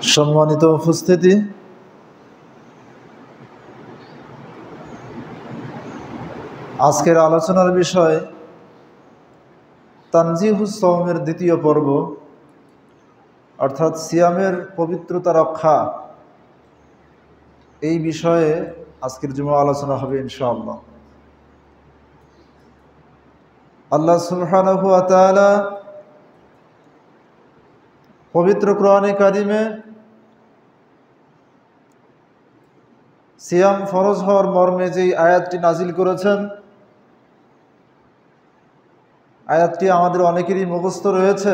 সম্মানিত উপস্থিতি, আজকের আলোচনার বিষয় তানজিহুস সাওমের দ্বিতীয় পর্ব, অর্থাৎ সিয়ামের পবিত্রতা রক্ষা। এই বিষয়ে আজকের জুমা আলোচনা হবে ইনশাআল্লাহ। আল্লাহ সুবহানাহু ওয়া তাআলা পবিত্র কোরআনে কারিমে সিয়াম ফরজ হওয়ার মর্মে যেই আয়াতটি নাজিল করেছেন, আয়াতটি আমাদের অনেকেরই মুখস্থ রয়েছে।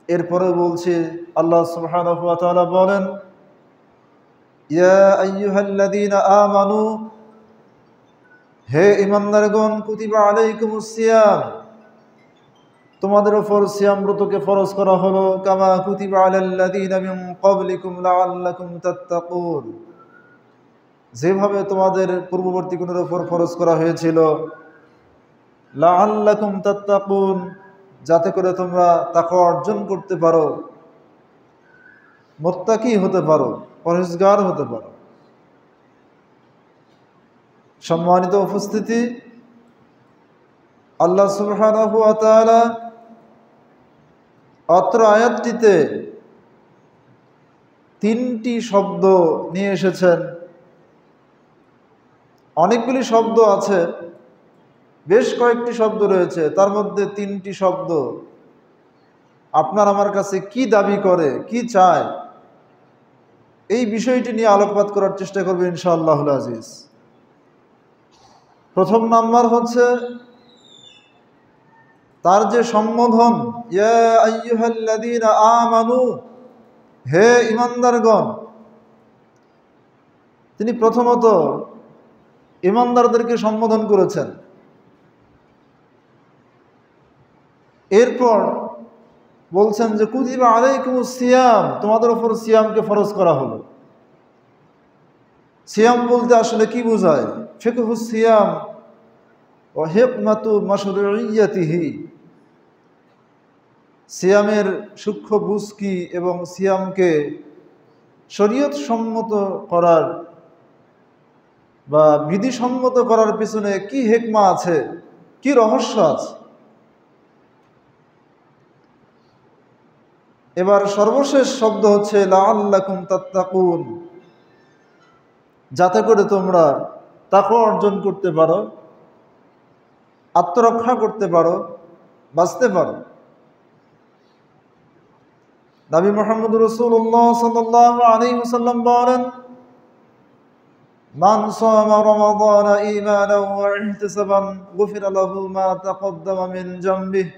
এরপরে বলছি, আল্লাহ সুবহানাহু ওয়া তাআলা বলেন, ইয়া আইয়ুহাল্লাযীনা আমানু, হে ঈমানদারগণ, কুতিবা আলাইকুমুস সিয়াম, তোমাদের উপর সিয়াম ব্রতকে ফরজ করা হলো, কামা কুতিবা আলাল্লাযীনা মিন ক্বাবলিকুম লাআল্লাকুম তাত্তাকুন, যেভাবে তোমাদের পূর্ববর্তীগণের উপর ফরজ করা হয়েছিল, লাআল্লাকুম তাত্তাকুন, যাতে করে তোমরা তাকওয়া অর্জন করতে পারো, মুত্তাকি হতে পারো, পরহেজগার হতে পারো। সম্মানিত উপস্থিতি, আল্লাহ সুবহানাহু ওয়া তাআলা অত্র আয়াতটিতে তিনটি শব্দ নিয়ে এসেছেন। অনেকগুলি শব্দ আছে, বেশ কয়েকটি শব্দ রয়েছে, তার মধ্যে তিনটি শব্দ আপনার আমার কাছে কি দাবি করে, কি চায়, এই বিষয়টি নিয়ে আলোকপাত করার চেষ্টা করবে ইনশাআল্লাহুল আজিজ। প্রথম নাম্বার হচ্ছে তার যে সম্বোধন, ইয়া আইয়ুহাল্লাযীনা আমানু, হে ঈমানদারগণ। তিনি প্রথমত ঈমানদারদেরকে সম্বোধন করেছেন। এরপর বলছেন যে কুতিবা আলাইকুমুস সিয়াম, তোমাদের উপর সিয়ামকে ফরজ করা হলো। সিয়াম বলতে আসলে কি বোঝায়? ফিকহুস সিয়াম ওয়া হিকমাতু মাশরুইয়্যাতিহি, সিয়ামের সূক্ষ্ম বুঝ কি এবং সিয়ামকে শরীয়ত সম্মত করার বা বিধিসম্মত করার পিছনে কি হিকমা আছে, কি রহস্য আছে। এবার সর্বশেষ শব্দ হচ্ছে লাআল্লাকুম তাত্তাকুন, যাতে করে তোমরা তাকওয়া অর্জন করতে পারো, আত্মরক্ষা করতে পারো, বাঁচতে পারো। নবী মুহাম্মদ রাসূলুল্লাহ সাল্লাল্লাহু আলাইহি ওয়াসাল্লাম বলেন, মান সামা রমাদানা ঈমানান ওয়া ইহতিসাবান গুফিরা লাহু মা তাকদ্দামা মিন জামবিহি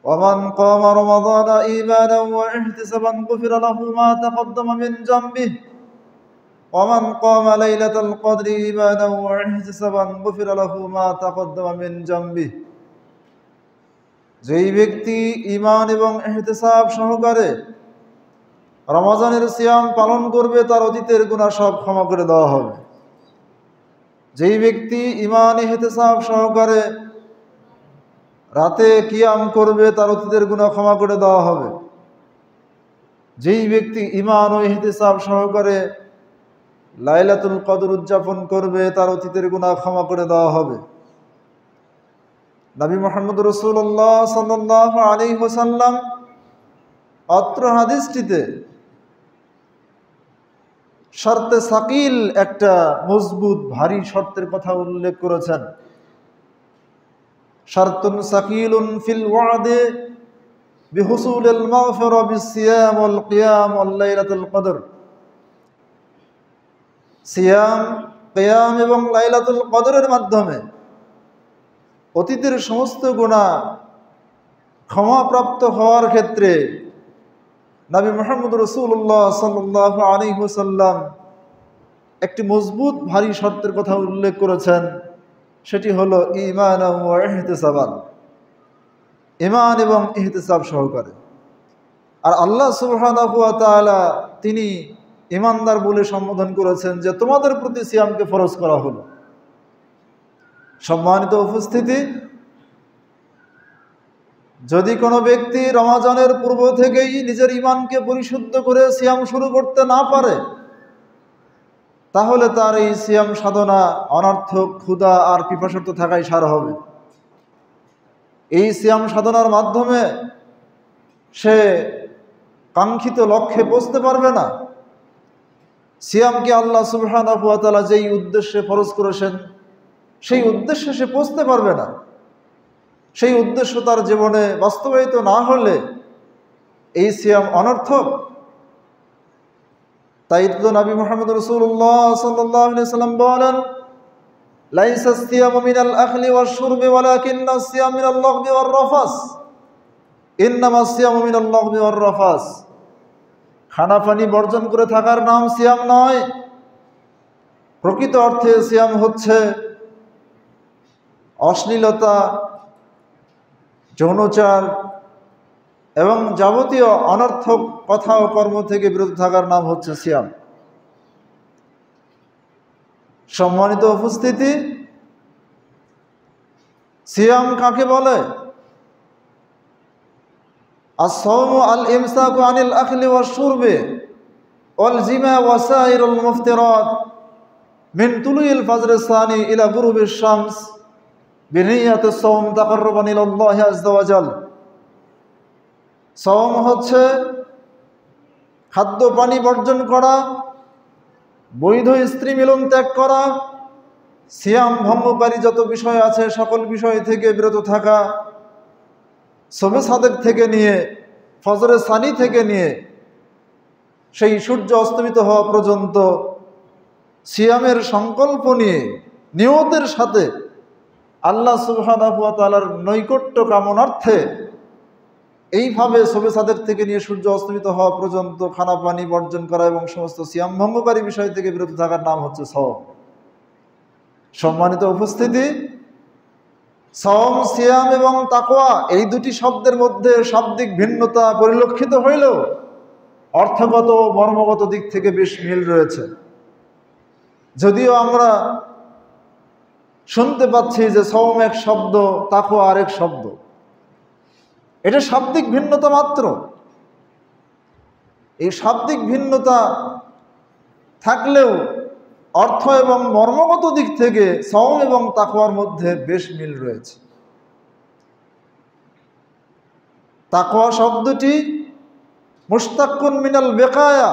ওয়া মান কামা রমাদানা ঈমানান ওয়া ইহতিসাবান গুফিরা লাহু মা তাকদ্দামা মিন জামবিহি ওয়া মান কামা লাইলাতাল কদরি ঈমানান ওয়া ইহতিসাবান গুফিরা লাহু মা তাকদ্দামা মিন জামবিহি, যেই ব্যক্তি ঈমান এবং ইহতিসাব সহকারে রমজানের সিয়াম পালন করবে, তার অতীতের গুনাহ সব ক্ষমা করে দেওয়া হবে। যেই ব্যক্তি ঈমান ইহতিসাব সহকারে রাতে কিয়াম করবে, তার অতীতের গুনাহ ক্ষমা করে দেওয়া হবে। যেই ব্যক্তি ঈমান ও ইহতিসাব সহকারে লাইলাতুল কদর উদযাপন করবে, তার অতীতের গুনাহ ক্ষমা করে দেওয়া হবে। নবী মুহাম্মদ রাসূলুল্লাহ সাল্লাল্লাহু আলাইহি ওয়াসাল্লাম অত্র হাদিসটিতে শর্তে সাকিল, একটা মজবুত ভারী শর্তের কথা উল্লেখ করেছেন। শর্তুন সাকিলুন ফিল ওয়াদে বিহুসুলিল মাগফিরা বিসিয়াম ওয়াল কিয়াম ওয়াল লাইলাতুল কদর, সিয়াম, কিয়াম এবং লাইলাতুল কদরের মাধ্যমে অতীতের সমস্ত গুনাহ ক্ষমাপ্রাপ্ত হওয়ার ক্ষেত্রে নবী মুহাম্মদ রাসূলুল্লাহ সাল্লাল্লাহু আলাইহি ওয়াসাল্লাম একটি মজবুত ভারী শর্তের কথা উল্লেখ করেছেন। সেটি হলো ঈমান ওয়া ইহতিসাবান, ঈমান এবং ইহতিসাব সহকারে। আর আল্লাহ সুবহানাহু ওয়া তাআলা তিনি ঈমানদার বলে সম্বোধন করেছেন যে তোমাদের প্রতি সিয়ামকে ফরজ করা হলো। সম্মানিত উপস্থিতি, যদি কোনো ব্যক্তি রমাজানের পূর্ব থেকেই নিজের ঈমানকে পরিশুদ্ধ করে সিয়াম শুরু করতে না পারে, তাহলে তার এই সিয়াম সাধনা অনর্থক, ক্ষুধা আর পিপাসার্থ থাকাই সার হবে। এই সিয়াম সাধনার মাধ্যমে সে কাঙ্ক্ষিত লক্ষ্যে পৌঁছতে পারবে না। সিয়ামকে আল্লাহ সুবহানাহু ওয়া তাআলা যেই উদ্দেশ্যে ফরজ করেছেন সেই উদ্দেশ্যে সে পৌঁছতে পারবে না। সেই উদ্দেশ্য তার জীবনে বাস্তবায়িত না হলে এই সিয়াম অনর্থক। তাই তো নবী মুহাম্মদ রাসূলুল্লাহ সাল্লাল্লাহু আলাইহি ওয়াসাল্লাম বলেন, লাইসা সিয়ামু মিনাল আখলি ওয়াশ শুরবি ওয়ালাকিন্না সিয়াম মিনাল লাগবি ওয়ার রাফাস, ইন্নামা সিয়ামু মিনাল লাগবি ওয়ার রাফাস। খানা পানি বর্জন করে থাকার নাম সিয়াম নয়। প্রকৃত অর্থে সিয়াম হচ্ছে অশ্লীলতা, যৌনাচার এবং যাবতীয় অনর্থক কথা ও কর্ম থেকে বিরত থাকার নাম হচ্ছে সিয়াম। সম্মানিত উপস্থিতি, সিয়াম কাকে বলে? as-sawmu al-imsaku anil akhli wash-shurbi wal jima' wa sa'irul muftirat min tulu'il fajr as-sani ila ghurubi ash-shams bi niyyati as-sawm taqarruban ila Allah azza wa jalla। সওম হচ্ছে খাদ্য পানি বর্জন করা, বৈধ স্ত্রী মিলন ত্যাগ করা, সিয়াম ভঙ্গকারী যত বিষয় আছে সকল বিষয় থেকে বিরত থাকা, শবে সাদেক থেকে নিয়ে ফজরে সানি থেকে নিয়ে সেই সূর্য অস্তমিত হওয়া পর্যন্ত সিয়ামের সংকল্প নিয়ে নিয়তের সাথে আল্লাহ সুবহানাহু ওয়া তাআলার নৈকট্য কামনার্থে এইভাবে শবে সাদেক থেকে নিয়ে সূর্য অস্তমিত হওয়া পর্যন্ত খানা পানি বর্জন করা এবং সমস্ত সিয়াম ভঙ্গকারী বিষয় থেকে বিরত থাকার নাম হচ্ছে সওম। সম্মানিত উপস্থিতি, সওম, সিয়াম এবং তাকওয়া এই দুটি শব্দের মধ্যে শাব্দিক ভিন্নতা পরিলক্ষিত হইলেও অর্থগত ও মর্মগত দিক থেকে বেশ মিল রয়েছে। যদিও আমরা শুনতে পাচ্ছি যে সওম এক শব্দ, তাকওয়া আরেক শব্দ, এটা শাব্দিক ভিন্নতা মাত্র। এই শাব্দিক ভিন্নতা থাকলেও অর্থ এবং মর্মগত দিক থেকে সওম এবং তাকওয়ার মধ্যে বেশ মিল রয়েছে। তাকওয়া শব্দটি মুশতাক্কুন মিনাল বেকায়া,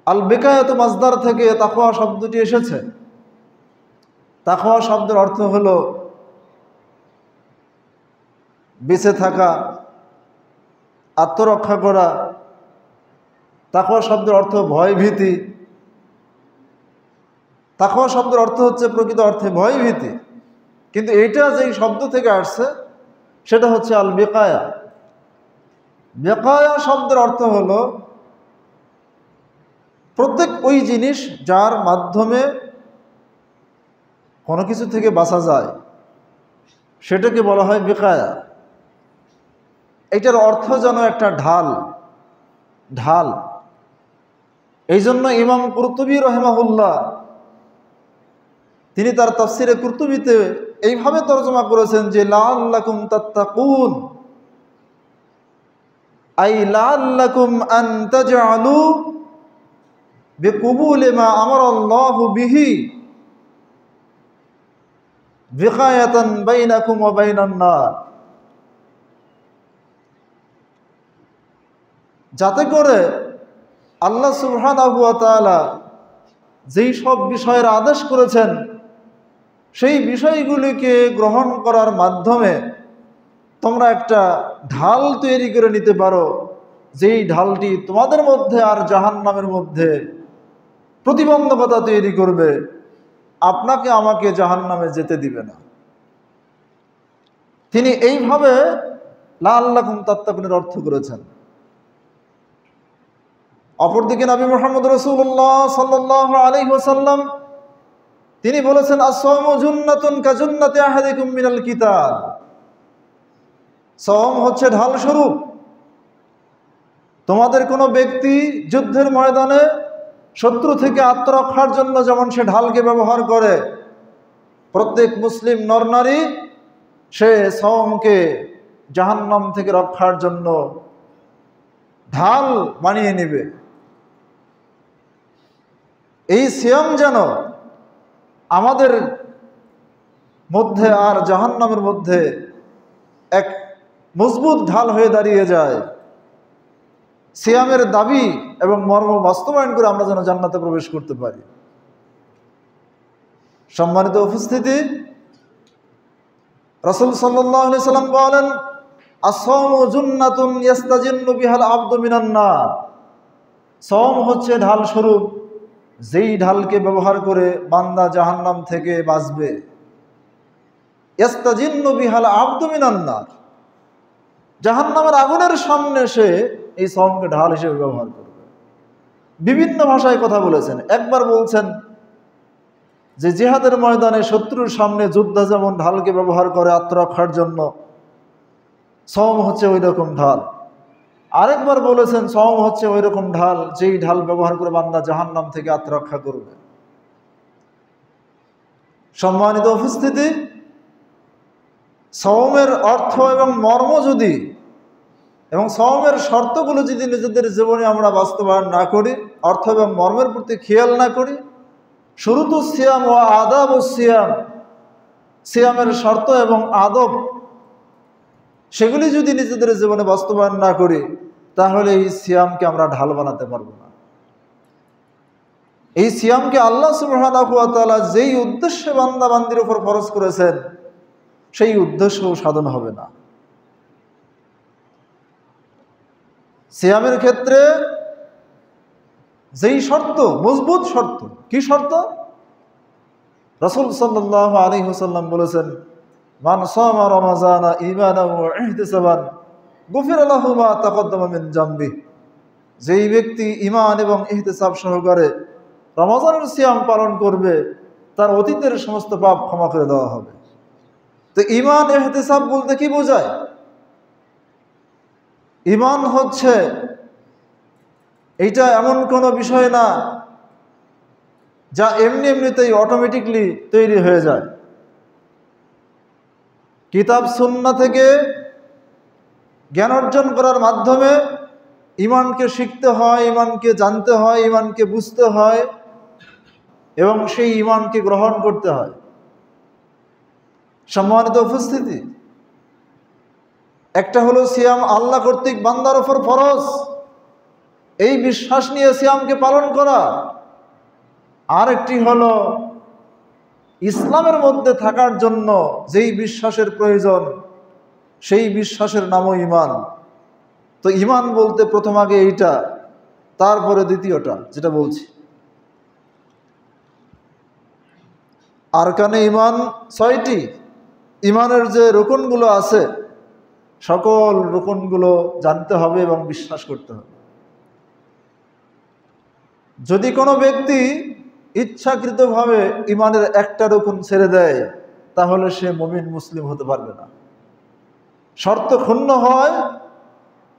আল বেকায়াতু মাসদার থেকে তাকওয়া শব্দটি এসেছে। তাকওয়া শব্দের অর্থ হলো বেঁচে থাকা, আত্মরক্ষা করা। তাকওয়া শব্দের অর্থ ভয় ভীতি। তাকওয়া শব্দের অর্থ হচ্ছে প্রকৃত অর্থে ভয় ভীতি, কিন্তু এটা যেই শব্দ থেকে আসছে সেটা হচ্ছে আল বেকায়া। বেকায়া শব্দের অর্থ হলো প্রত্যেক ওই জিনিস যার মাধ্যমে কোনো কিছু থেকে বাঁচা যায় সেটাকে বলা হয় বেকায়া। এটার অর্থ যেন একটা ঢাল, ঢাল। এই জন্য ইমাম কুরতুবী রাহিমাহুল্লাহ তিনি তার তাফসিরে কুরতুবীতে এইভাবে তরজমা করেছেন যে লাআল্লাকুম তাত্তাকুন, আই লাআল্লাকুম আন তাজআলু বিকুবুলি মা আমারাল্লাহু বিহি বিকায়াতান বাইনাকুম ওয়া বাইনান নার, যাতে করে আল্লাহ সুবহানাহু ওয়া তাআলা যেই সব বিষয়ের আদেশ করেছেন সেই বিষয়গুলিকে গ্রহণ করার মাধ্যমে তোমরা একটা ঢাল তৈরি করে নিতে পারো, যেই ঢালটি তোমাদের মধ্যে আর জাহান্নামের মধ্যে প্রতিবন্ধকতা তৈরি করবে, আপনাকে আমাকে জাহান্নামে যেতে দিবে না। তিনি এইভাবে লাআল্লাকুম তাত্তাকুনের অর্থ করেছেন। অপরদিকে নবী মুহাম্মদ রাসূলুল্লাহ সাল্লাল্লাহু আলাইহি ওয়াসাল্লাম তিনি বলেছেন, আস-সাওমু জুন্নাতুন কাজুন্নাতি আহাদিকুম মিনাল কিতাব। সওম হচ্ছে ঢাল স্বরূপ। তোমাদের কোনো ব্যক্তি যুদ্ধের ময়দানে শত্রু থেকে আত্মরক্ষার জন্য যেমন সে ঢালকে ব্যবহার করে, প্রত্যেক মুসলিম নরনারী সে সওমকে জাহান্নাম থেকে রক্ষার জন্য ঢাল বানিয়ে নেবে। এই সিয়াম যেন আমাদের মধ্যে আর জাহান্নামের মধ্যে এক মজবুত ঢাল হয়ে দাঁড়িয়ে যায়। সিয়ামের দাবি এবং মর্ম বাস্তবায়ন করে আমরা যেন জান্নাতে প্রবেশ করতে পারি। সম্মানিত উপস্থিতি, রাসূল সাল্লাল্লাহু আলাইহি সাল্লাম বলেন, আস-সাওমু জুন্নাতুন ইস্তাজিন্নু বিহাল আবদু মিনান নার। সাওম হচ্ছে ঢাল স্বরূপ, যেই ঢালকে ব্যবহার করে বান্দা জাহান্নাম থেকে বাঁচবে। ইস্তাজিন্নু বিহাল আবদু মিনান নার, জাহান্নামের আগুনের সামনে সে এই সাওমকে ঢাল হিসেবে ব্যবহার করবে। বিভিন্ন ভাষায় কথা বলেছেন। একবার বলছেন যে জিহাদের ময়দানে শত্রুর সামনে যোদ্ধা যেমন ঢালকে ব্যবহার করে আত্মরক্ষার জন্য, সাওম হচ্ছে ওই রকম ঢাল। আরেকবার বলেছেন সাওম হচ্ছে ওই রকম ঢাল, যেই ঢাল ব্যবহার করে বান্দা জাহান্নাম থেকে আত্মরক্ষা করবে। সম্মানিত উপস্থিতি, সাওমের অর্থ এবং মর্ম যদি এবং সাওমের শর্তগুলো যদি নিজেদের জীবনে আমরা বাস্তবায়ন না করি, অর্থ এবং মর্মের প্রতি খেয়াল না করি, শুরুতু সিয়াম ও আদাব ও সিয়াম, সিয়ামের শর্ত এবং আদব সেগুলি যদি নিজেদের জীবনে বাস্তবায়ন না করি, তাহলে এই সিয়ামকে আমরা ঢাল বানাতে পারবো না। এই সিয়ামকে আল্লাহ সুবহানাহু ওয়া তাআলা যেই উদ্দেশ্যে বান্দা বান্দির উপর ফরজ করেছেন, সেই উদ্দেশ্য সাধন হবে না। সিয়ামের ক্ষেত্রে যেই শর্ত, মজবুত শর্ত, কি শর্ত? রাসূল সাল্লাল্লাহু আলাইহি ওয়াসাল্লাম বলেছেন, মান সামা রমাযানা ঈমানান ওয়া ইহতিসাবান গুফিরা লাহু মা তাকদ্দামা মিন জামবি। যেই ব্যক্তি ঈমান এবং ইহতিসাব সহকারে রমজানের সিয়াম পালন করবে, তার অতীতের সমস্ত পাপ ক্ষমা করে দেওয়া হবে। তো ঈমান ইহতিসাব বলতে কি বোঝায়? ঈমান হচ্ছে এইটা এমন কোনো বিষয় না যা এমনি এমনিতেই অটোমেটিকলি তৈরি হয়ে যায়। কিতাব সুন্নাহ থেকে জ্ঞান অর্জন করার মাধ্যমে ঈমানকে শিখতে হয়, ঈমানকে জানতে হয়, ঈমানকে বুঝতে হয় এবং সেই ঈমানকে গ্রহণ করতে হয়। সম্মানিত উপস্থিতি, একটা হলো সিয়াম আল্লাহ কর্তৃক বান্দার উপর ফরজ, এই বিশ্বাস নিয়ে সিয়ামকে পালন করা। আর একটি হলো ইসলামের মধ্যে থাকার জন্য যেই বিশ্বাসের প্রয়োজন, সেই বিশ্বাসের নামও ঈমান। তো ঈমান বলতে প্রথম আগে এইটা, তারপরে দ্বিতীয়টা যেটা বলছি। আরকানে ঈমান ৬টি। ঈমানের যে রুকনগুলো আছে, সকল রুকনগুলো জানতে হবে এবং বিশ্বাস করতে হবে। যদি কোনো ব্যক্তি ইচ্ছাকৃতভাবে ঈমানের একটা রুকন ছেড়ে দেয়, তাহলে সে মুমিন মুসলিম হতে পারবে না। শর্ত ক্ষুণ্ণ হয়,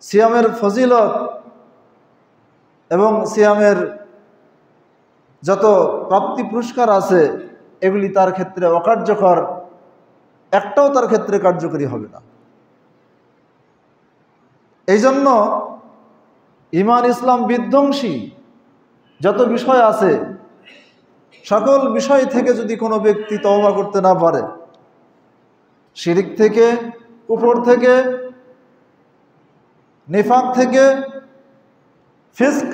সিয়ামের ফজিলত এবং সিয়ামের যত প্রাপ্তি পুরস্কার আছে, এগুলি তার ক্ষেত্রে অকার্যকর, একটাও তার ক্ষেত্রে কার্যকরী হবে না। এই জন্য ঈমান ইসলাম বিধ্বংসী যত বিষয় আছে, সকল বিষয় থেকে যদি কোনো ব্যক্তি তওবা করতে না পারে, শিরিক থেকে, কুফর থেকে, নিফাক থেকে, ফিস্ক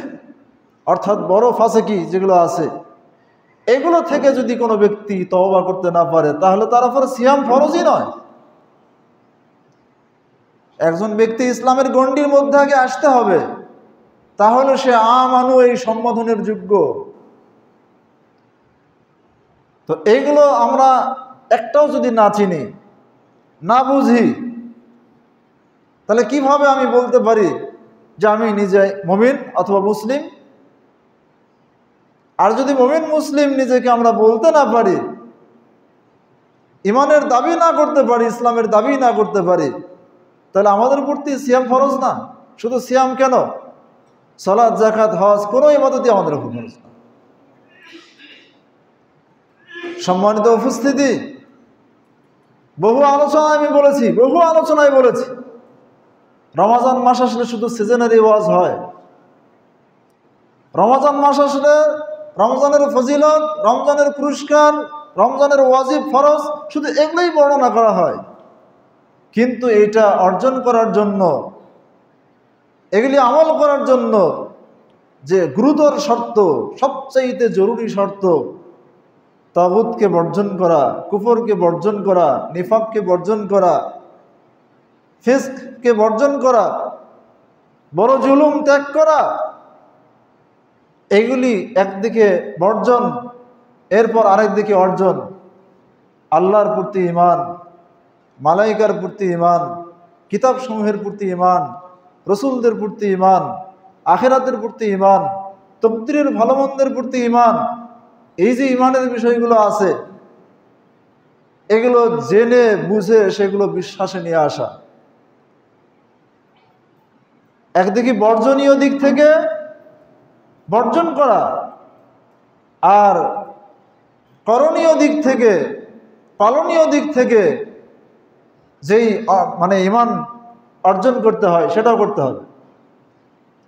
অর্থাৎ বড় ফাসেকি যেগুলো আছে, এগুলো থেকে যদি কোনো ব্যক্তি তওবা করতে না পারে, তাহলে তার উপর সিয়াম ফরজই নয়। একজন ব্যক্তি ইসলামের গণ্ডির মধ্যে আগে আসতে হবে, তাহলে সে আমানু এই সম্বোধনের যোগ্য। তো এইগুলো আমরা একটাও যদি না চিনি, না বুঝি, তাহলে কিভাবে আমি বলতে পারি যে আমি নিজে মুমিন অথবা মুসলিম? আর যদি মুমিন মুসলিম নিজেকে আমরা বলতে না পারি, ঈমানের দাবি না করতে পারি, ইসলামের দাবি না করতে পারি, তাহলে আমাদের প্রতি সিয়াম ফরজ না। শুধু সিয়াম কেন, সালাত, যাকাত, হজ, কোনো ইবাদতই আমাদের উপর ফরজ না। সম্মানিত উপস্থিতি, বহু আলোচনায় আমি বলেছি, বহু আলোচনায় বলেছি, রমজান মাস আসলে শুধু সিজনারি ওয়াজ হয়। রমজান মাস আসলে রমজানের ফজিলত, রমজানের পুরস্কার, রমজানের ওয়াজিব ফরজ শুধু এগুলোই বর্ণনা করা হয়। কিন্তু এটা অর্জন করার জন্য, এগুলি আমল করার জন্য যে গুরুতর শর্ত, সবচাইতে জরুরি শর্ত, তাগুতকে বর্জন করা, কুফরকে বর্জন করা, নিফাককে বর্জন করা, ফিস্ককে বর্জন করা, বড় জুলুম ত্যাগ করা, এগুলি একদিকে বর্জন, এরপর আরেকদিকে অর্জন। আল্লাহর প্রতি ঈমান, মালাইকার প্রতি ঈমান, কিতাবসমূহের প্রতি ঈমান, রসুলদের প্রতি ঈমান, আখিরাতের প্রতি ঈমান, তকদীরের ভালোমন্দের প্রতি ঈমান, এই যে ঈমানের বিষয়গুলো আছে, এগুলো জেনে বুঝে সেগুলো বিশ্বাসে নিয়ে আসা। একদিকে বর্জনীয় দিক থেকে বর্জন করা, আর করণীয় দিক থেকে, পালনীয় দিক থেকে যেই ঈমান অর্জন করতে হয় সেটাও করতে হবে।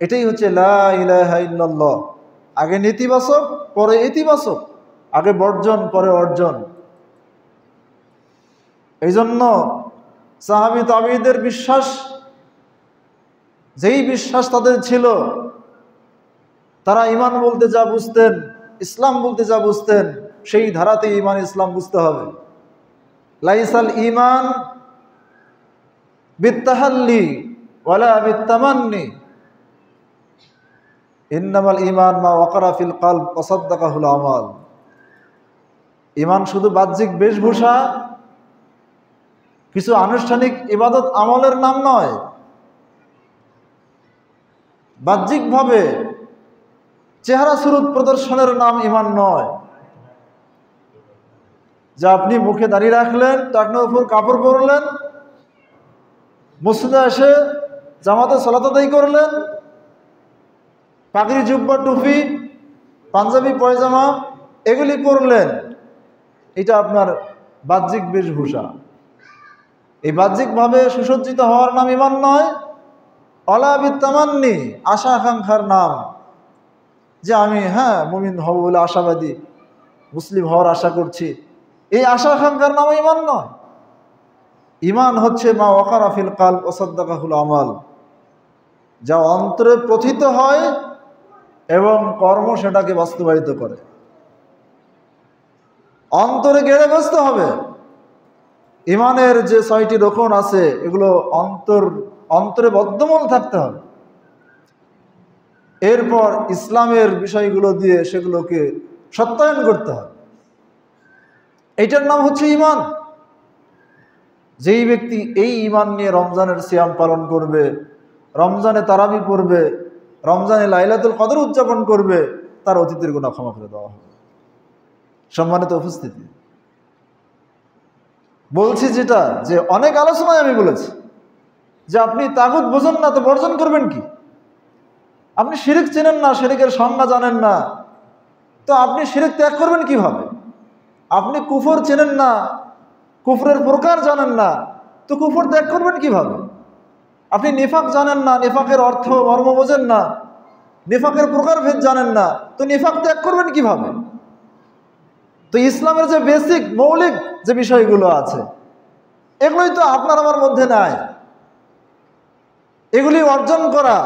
এটাই হচ্ছে লা ইলাহা ইল্লাল্লাহ। আগে নেতিবাচক, পরে ইতিবাচক, আগে বর্জন, পরে অর্জন। এই জন্য সাহাবী তাবেঈদের বিশ্বাস, যেই বিশ্বাস তাদের ছিল, তারা ঈমান বলতে যা বুঝতেন, ইসলাম বলতে যা বুঝতেন, সেই ধারাতে ঈমান ইসলাম বুঝতে হবে। লাইসাল ঈমান বিত্তাহাল্লি ওয়ালা বিত্তামান্নি, ইন্নামাল ঈমান মা ওয়াকারা ফিল কলব ওয়া সাদ্দাকাহুল আমাল। ঈমান শুধু বাহ্যিক বেশভূষা, কিছু আনুষ্ঠানিক ইবাদত আমলের নাম নয়। বাহ্যিকভাবে চেহারা সুরত প্রদর্শনের নাম ঈমান নয়। যে আপনি মুখে দাড়ি রাখলেন, টাকনোর উপর কাপড় পরলেন, মসজিদে এসে জামাতে সালাত আদায় করলেন, পাগড়ি, জুব্বা, টুপি, পাঞ্জাবি, পয়জামা এগুলি পরলেন, এটা আপনার বাহ্যিক বেশভূষা। এই বাহ্যিকভাবে সুসজ্জিত হওয়ার নাম ঈমান নয়। ওয়ালা বিত্তামান্নি, আশা আকাঙ্ক্ষার নাম, যে আমি মুমিন হব বলে আশাবাদী, মুসলিম হওয়ার আশা করছি, এই আশা আকাঙ্ক্ষার নাম ঈমান নয়। ঈমান হচ্ছে মা ওয়াকারা ফিল কলব ওয়া সাদ্দাকাহুল আমাল, যা অন্তরে প্রথিত হয় এবং কর্ম সেটাকে বাস্তবায়িত করে। অন্তরে গেড়ে বসতে হবে। ঈমানের যে ৬টি রকম আছে, এগুলো অন্তরে বদ্ধমূল থাকতে হবে। এরপর ইসলামের বিষয়গুলো দিয়ে সেগুলোকে সত্যায়ন করতে হবে। এইটার নাম হচ্ছে ঈমান। যেই ব্যক্তি এই ঈমান নিয়ে রমজানের সিয়াম পালন করবে, রমজানে তারাবি পড়বে, রমজানে লাইলাতুল কদর উদযাপন করবে, তার অতীতের গুনাহ ক্ষমা করে দেওয়া হবে। সম্মানিত উপস্থিতি, বলছি যেটা, যে অনেক আলোচনায় আমি বলেছি যে আপনি তাগুত বোঝেন না তো বর্জন করবেন কি? আপনি শিরিক চেনেন না, শিরিকের সংজ্ঞা জানেন না, তো আপনি শিরিক ত্যাগ করবেন কিভাবে? আপনি কুফর চেনেন না, কুফরের প্রকার জানেন না, তো কুফর ত্যাগ করবেন কিভাবে? আপনি নিফাক জানেন না, নিফাকের অর্থ মর্ম বোঝেন না, নিফাকের প্রকারভেদ জানেন না, তো নিফাক ত্যাগ করবেন কিভাবে? তো ইসলামের যে বেসিক মৌলিক যে বিষয়গুলো আছে, এগুলোই তো আপনার আমার মধ্যে নাই। এগুলি অর্জন করা,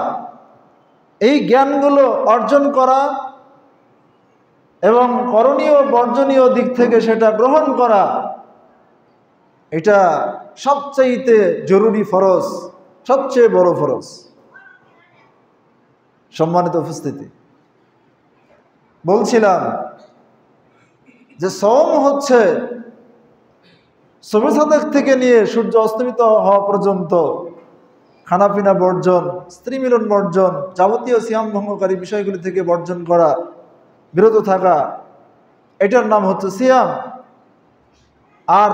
এই জ্ঞানগুলো অর্জন করা এবং করণীয় বর্জনীয় দিক থেকে সেটা গ্রহণ করা, এটা সবচেয়ে জরুরি ফরজ, সবচেয়ে বড় ফরজ। সম্মানিত উপস্থিতি, বলছিলাম যে সওম হচ্ছে সবে সাদেক থেকে নিয়ে সূর্য অস্তমিত হওয়া পর্যন্ত খানাপিনা বর্জন, স্ত্রী মিলন বর্জন, যাবতীয় সিয়াম ভঙ্গকারী বিষয়গুলি থেকে বর্জন করা, বিরত থাকা, এটার নাম হচ্ছে সিয়াম। আর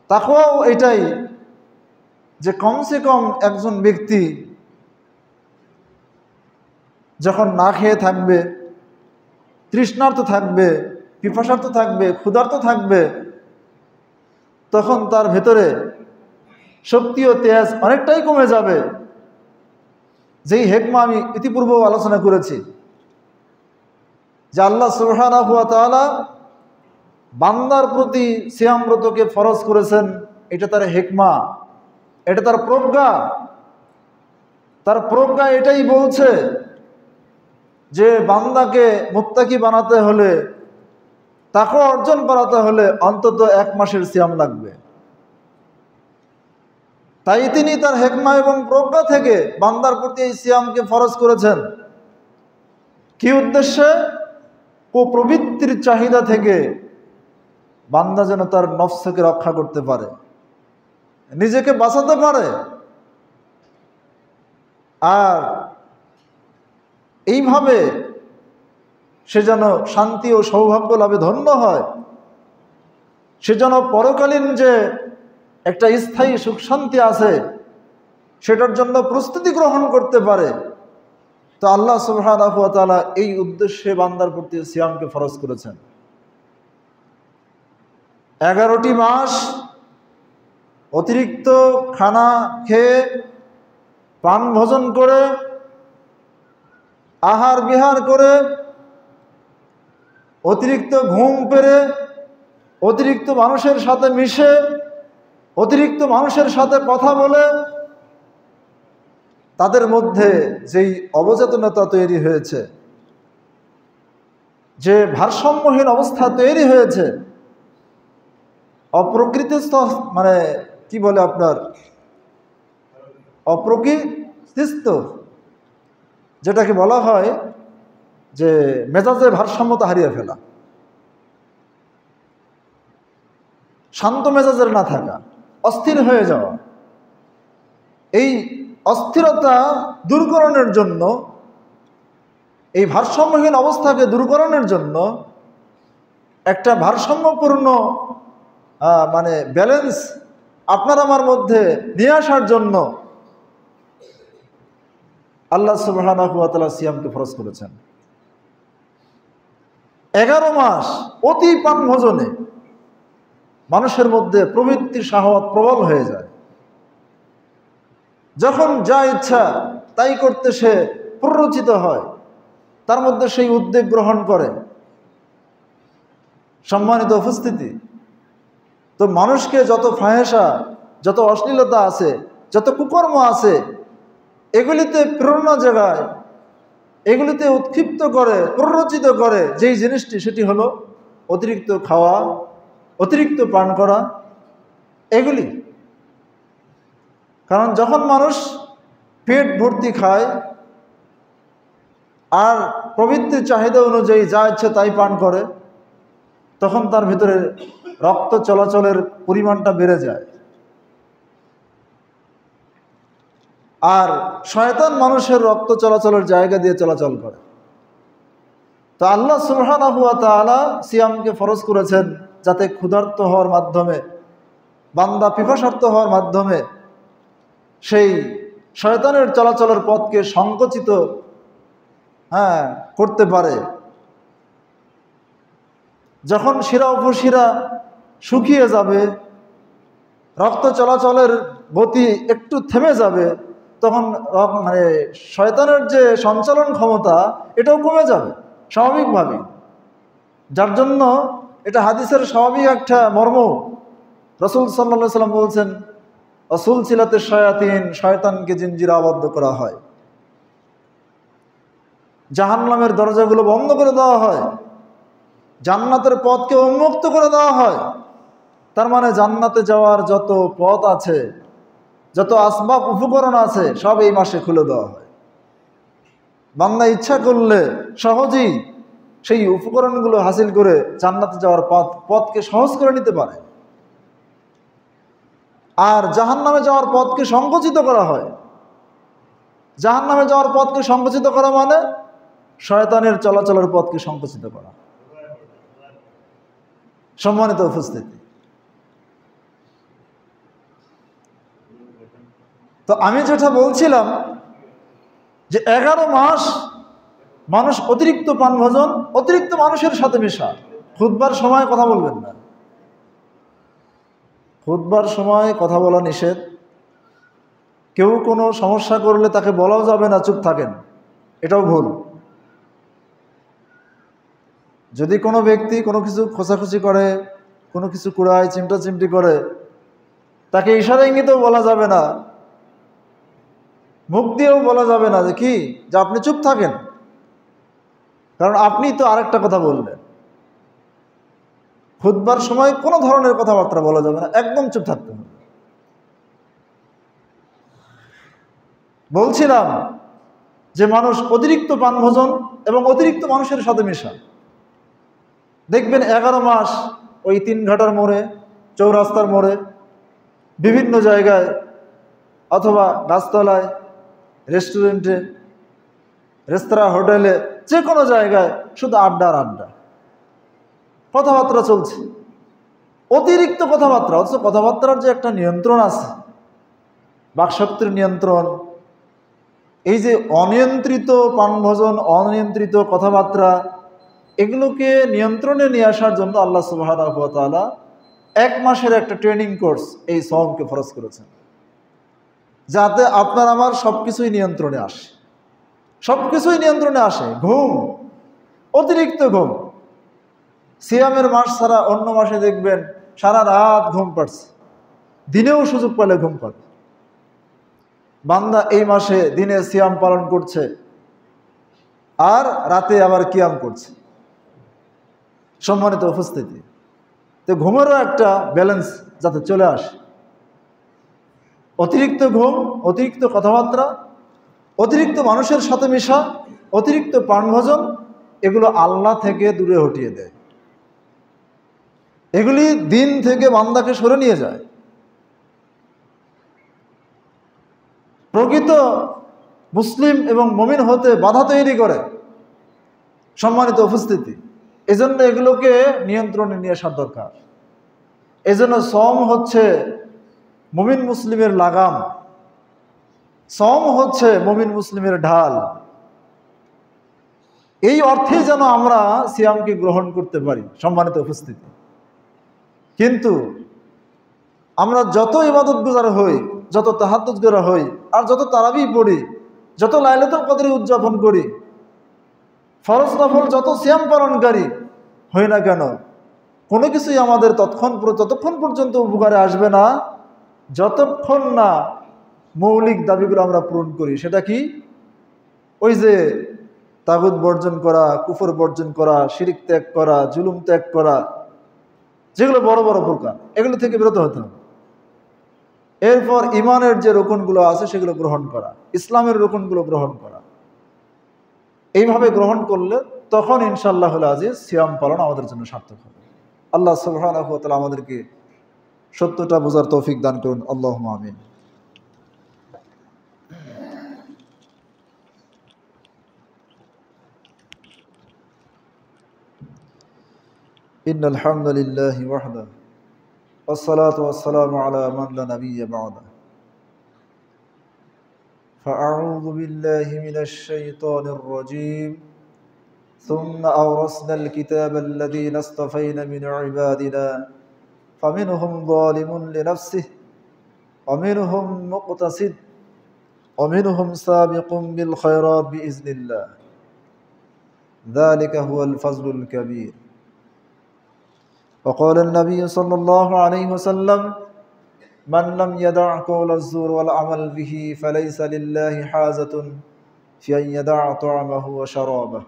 তাকওয়াও এটাই, যে কমসে কম একজন ব্যক্তি যখন না খেয়ে থাকবে, তৃষ্ণার্ত থাকবে, পিপাসার্ত থাকবে, ক্ষুধার্ত থাকবে, তখন তার ভেতরে শক্তি ও তেজ অনেকটাই কমে যাবে। যেই হেকমা আমি ইতিপূর্বেও আলোচনা করেছি যে আল্লাহ সুবহানাহু ওয়া তাআলা বান্দার প্রতি সিয়াম ব্রতকে ফরজ করেছেন, এটা তার হেকমা, এটা তার প্রজ্ঞা। তার প্রজ্ঞা এটাই বলছে যে বান্দাকে মুত্তাকি বানাতে হলে, তাকওয়া অর্জন করাতে হলে অন্তত 1 মাসের সিয়াম লাগবে। তাই তিনি তার হেকমা এবং প্রজ্ঞা থেকে বান্দার প্রতি এই সিয়ামকে ফরজ করেছেন। কি উদ্দেশ্যে? প্রবৃত্তির চাহিদা থেকে বান্দা যেন তার নফসকে রক্ষা করতে পারে, নিজেকে বাঁচাতে পারে, আর এইভাবে সে যেন শান্তি ও সৌভাগ্য লাভে ধন্য হয়, সে যেন পরকালীন যে একটা স্থায়ী সুখ শান্তি আছে সেটার জন্য প্রস্তুতি গ্রহণ করতে পারে। তো আল্লাহ সুবহানাহু ওয়া তাআলা এই উদ্দেশ্যে বান্দার প্রতি সিয়ামকে ফরজ করেছেন। 11টি মাস অতিরিক্ত খানা খেয়ে, পান ভোজন করে, আহার বিহার করে, অতিরিক্ত ঘুম পেরে, অতিরিক্ত মানুষের সাথে মিশে, অতিরিক্ত মানুষের সাথে কথা বলে তাদের মধ্যে যেই অবচেতনতা তৈরি হয়েছে, যে ভারসাম্যহীন অবস্থা তৈরি হয়েছে, অপ্রকৃতিস্থ মানে কি বলে আপনার অপ্রকৃতিস্থ, যেটাকে বলা হয় যে মেজাজের ভারসাম্যতা হারিয়ে ফেলা, শান্ত মেজাজের না থাকা, অস্থির হয়ে যাওয়া, এই অস্থিরতা দূরকরণের জন্য, এই ভারসাম্যহীন অবস্থাকে দূরকরণের জন্য, একটা ভারসাম্যপূর্ণ মানে ব্যালেন্স আপনার আমার মধ্যে নিয়ে আসার জন্য আল্লাহ সুবহানাহু ওয়া তাআলা সিয়ামকে ফরজ করেছেন। 11 মাস অতি পান ভোজনে মানুষের মধ্যে প্রবৃত্তির শাহওয়াত প্রবল হয়ে যায়। যখন যা ইচ্ছা তাই করতে সে প্ররোচিত হয়, তার মধ্যে সেই উদ্যোগ গ্রহণ করে। সম্মানিত উপস্থিতি, তো মানুষকে যত ফাহেসা, যত অশ্লীলতা আছে, যত কুকর্ম আছে, এগুলিতে প্রেরণা জাগায়, এগুলিতে উৎক্ষিপ্ত করে, প্ররোচিত করে যেই জিনিসটি, সেটি হলো অতিরিক্ত খাওয়া, অতিরিক্ত পান করা, এগুলি। কারণ যখন মানুষ পেট ভর্তি খায় আর প্রবৃত্তির চাহিদা অনুযায়ী যা ইচ্ছে তাই পান করে, তখন তার ভিতরে রক্ত চলাচলের পরিমাণটা বেড়ে যায়। আর শয়তান মানুষের রক্ত চলাচলের জায়গা দিয়ে চলাচল করে। তো আল্লাহ সুবহানাহু ওয়া তাআলা সিয়ামকে ফরজ করেছেন যাতে ক্ষুধার্ত হওয়ার মাধ্যমে, বান্দা পিপাসার্ত হওয়ার মাধ্যমে সেই শয়তানের চলাচলের পথকে সংকুচিত করতে পারে। যখন শিরা উপশিরা শুকিয়ে যাবে, রক্ত চলাচলের গতি একটু থেমে যাবে, তখন মানে শয়তানের যে সঞ্চালন ক্ষমতা এটাও কমে যাবে স্বাভাবিকভাবে। যার জন্য এটা হাদিসের স্বাভাবিক একটা মর্ম। রাসূল সাল্লাল্লাহু আলাইহি ওয়াসাল্লাম বলছেন, রাসূল সিলাতে শায়াতিন, শয়তানকে জিনজিরা আবদ্ধ করা হয়, জাহান্নামের দরজাগুলো বন্ধ করে দেওয়া হয়, জান্নাতের পথকে উন্মুক্ত করে দেওয়া হয়। তার মানে জান্নাতে যাওয়ার যত পথ আছে, যত আসবাব উপকরণ আছে, সব এই মাসে খুলে দেওয়া হয়। বান্দা ইচ্ছা করলে সহজেই সেই উপকরণগুলো হাসিল করে জান্নাতে যাওয়ার পথকে সহজ করে নিতে পারে। আর জাহান্নামে যাওয়ার পথকে সংকুচিত করা হয়। জাহান্নামে যাওয়ার পথকে সংকুচিত করা মানে শয়তানের চলাচলের পথকে সংকুচিত করা। সম্মানিত উপস্থিতি, তো আমি যেটা বলছিলাম যে 11 মাস মানুষ অতিরিক্ত পান ভোজন, অতিরিক্ত মানুষের সাথে মেশা। খুতবার সময় কথা বলবেন না, খুতবার সময় কথা বলা নিষেধ। কেউ কোনো সমস্যা করলে তাকে বলাও যাবে না চুপ থাকেন, এটাও ভুল। যদি কোনো ব্যক্তি কোনো কিছু খোঁচাখুচি করে, কোনো কিছু কুড়ায়, চিমটা চিমটি করে, তাকে ইশারা ইঙ্গিতেও বলা যাবে না, মুখ দিয়েও বলা যাবে না যে কি, যে আপনি চুপ থাকেন, কারণ আপনি তো আরেকটা কথা বললেন। খুতবার সময় কোনো ধরনের কথাবার্তা বলা যাবে না, একদম চুপ থাকতে হবে। বলছিলাম যে মানুষ অতিরিক্ত পানভোজন এবং অতিরিক্ত মানুষের সাথে মেশা, দেখবেন 11 মাস ওই 3 ঘাটার মোড়ে, চৌরাস্তার মোড়ে, বিভিন্ন জায়গায়, অথবা গাছতলায়, রেস্টুরেন্টে, রেস্তোরাঁ, হোটেলে, যে কোনো জায়গায় শুধু আড্ডা আর আড্ডা, কথাবার্তা চলছে, অতিরিক্ত কথাবার্তা। অথচ কথাবার্তার যে একটা নিয়ন্ত্রণ আছে, বাকশক্তির নিয়ন্ত্রণ, এই যে অনিয়ন্ত্রিত পানভোজন, অনিয়ন্ত্রিত কথাবার্তা, এগুলোকে নিয়ন্ত্রণে নিয়ে আসার জন্য আল্লাহ সুবহানাহু ওয়া তাআলা 1 মাসের একটা ট্রেনিং কোর্স এই সওমকে ফরজ করেছেন, যাতে আপনার আমার সবকিছুই নিয়ন্ত্রণে আসে, সবকিছুই নিয়ন্ত্রণে আসে। ঘুম, অতিরিক্ত ঘুম, সিয়ামের মাস ছাড়া অন্য মাসে দেখবেন সারা রাত ঘুম পাচ্ছে, দিনেও সুযোগ পেলে ঘুম পাবে। বান্দা এই মাসে দিনে সিয়াম পালন করছে আর রাতে আবার কিয়াম করছে। সম্মানিত উপস্থিতি, তো ঘুমেরও একটা ব্যালেন্স যাতে চলে আসে। অতিরিক্ত ঘুম, অতিরিক্ত কথাবার্তা, অতিরিক্ত মানুষের সাথে মেশা, অতিরিক্ত পানভোজন, এগুলো আল্লাহ থেকে দূরে হটিয়ে দেয়, এগুলি দিন থেকে বান্দাকে সরে নিয়ে যায়। প্রকৃত মুসলিম এবং মুমিন হতে বাধা তৈরি করে। সম্মানিত উপস্থিতি, এজন্য এগুলোকে নিয়ন্ত্রণে নিয়ে আসার দরকার। এজন্য সওম হচ্ছে মুমিন মুসলিমের লাগাম, সওম হচ্ছে মুমিন মুসলিমের ঢাল। এই অর্থে যেন আমরা সিয়ামকে গ্রহণ করতে পারি। সম্মানিত উপস্থিতি, কিন্তু আমরা যত ইবাদত গুজার হই, যত তাহাজ্জুদ করা হই, আর যত তারাবি পড়ি, যত লাইলাতুল কদর উদযাপন করি, ফরজ নফল যত সিয়াম পালনকারী হই না কেন, কোনো কিছুই আমাদের ততক্ষণ পর্যন্ত উপকারে আসবে না যতক্ষণ না মৌলিক দাবিগুলো আমরা পূরণ করি। সেটা কি? ওই যে তাগুত বর্জন করা, কুফর বর্জন করা, শিরিক ত্যাগ করা, জুলুম ত্যাগ করা, যেগুলো বড় বড় প্রকার, এগুলো থেকে বিরত হতে হবে। এরপর ইমানের যে রোকনগুলো আছে সেগুলো গ্রহণ করা, ইসলামের রোকনগুলো গ্রহণ করা। এইভাবে গ্রহণ করলে তখন ইনশাআল্লাহুল আজিজ সিয়াম পালন আমাদের জন্য সার্থক হবে। আল্লাহ সুবহানাহু ওয়া তাআলা আমাদেরকে সত্যটা বোঝার তৌফিক দান করুন। আল্লাহুম্মা আমিন। ইন্নাল হামদুলিল্লাহি ওয়াহদাহু ওয়াসসালাতু ওয়াসসালামু আলা মান লা নাবিয়্যা বা'দাহু। فأعوذ بالله من الشيطان الرجيم. ثم أورثنا الكتاب الذين اصطفينا من عبادنا فمنهم ظالم لنفسه ومنهم مقتصد ومنهم سابق بالخيرات بإذن الله ذلك هو الفضل الكبير. وقال النبي صلى الله عليه وسلم من لم يدع قول الزور والعمل به فليس لله حاجة في أن يدع طعمه وشرابه.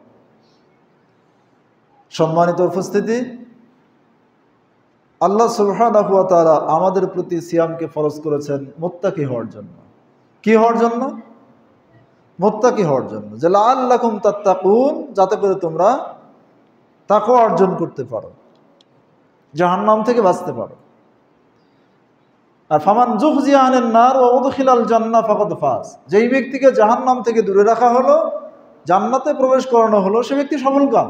সম্মানিত উপস্থিতি, আল্লাহ সুবহানাহু ওয়া তাআলা আমাদের প্রতি সিয়ামকে ফরজ করেছেন মুত্তাকি হওয়ার জন্য। কি হওয়ার জন্য? মুত্তাকি হওয়ার জন্য, যে লাআল্লাকুম তাত্তাকুন, যাতে করে তোমরা তাকওয়া অর্জন করতে পারো, জাহান্নাম থেকে বাঁচতে পারো। আর ফামান যুহজিয়া আনিন নার ওয়া উদখিলাল জান্নাহ ফাকাদ ফাজ, যেই ব্যক্তিকে জাহান্নাম থেকে দূরে রাখা হলো, জান্নাতে প্রবেশ করানো হলো, সে ব্যক্তি সফলকাম।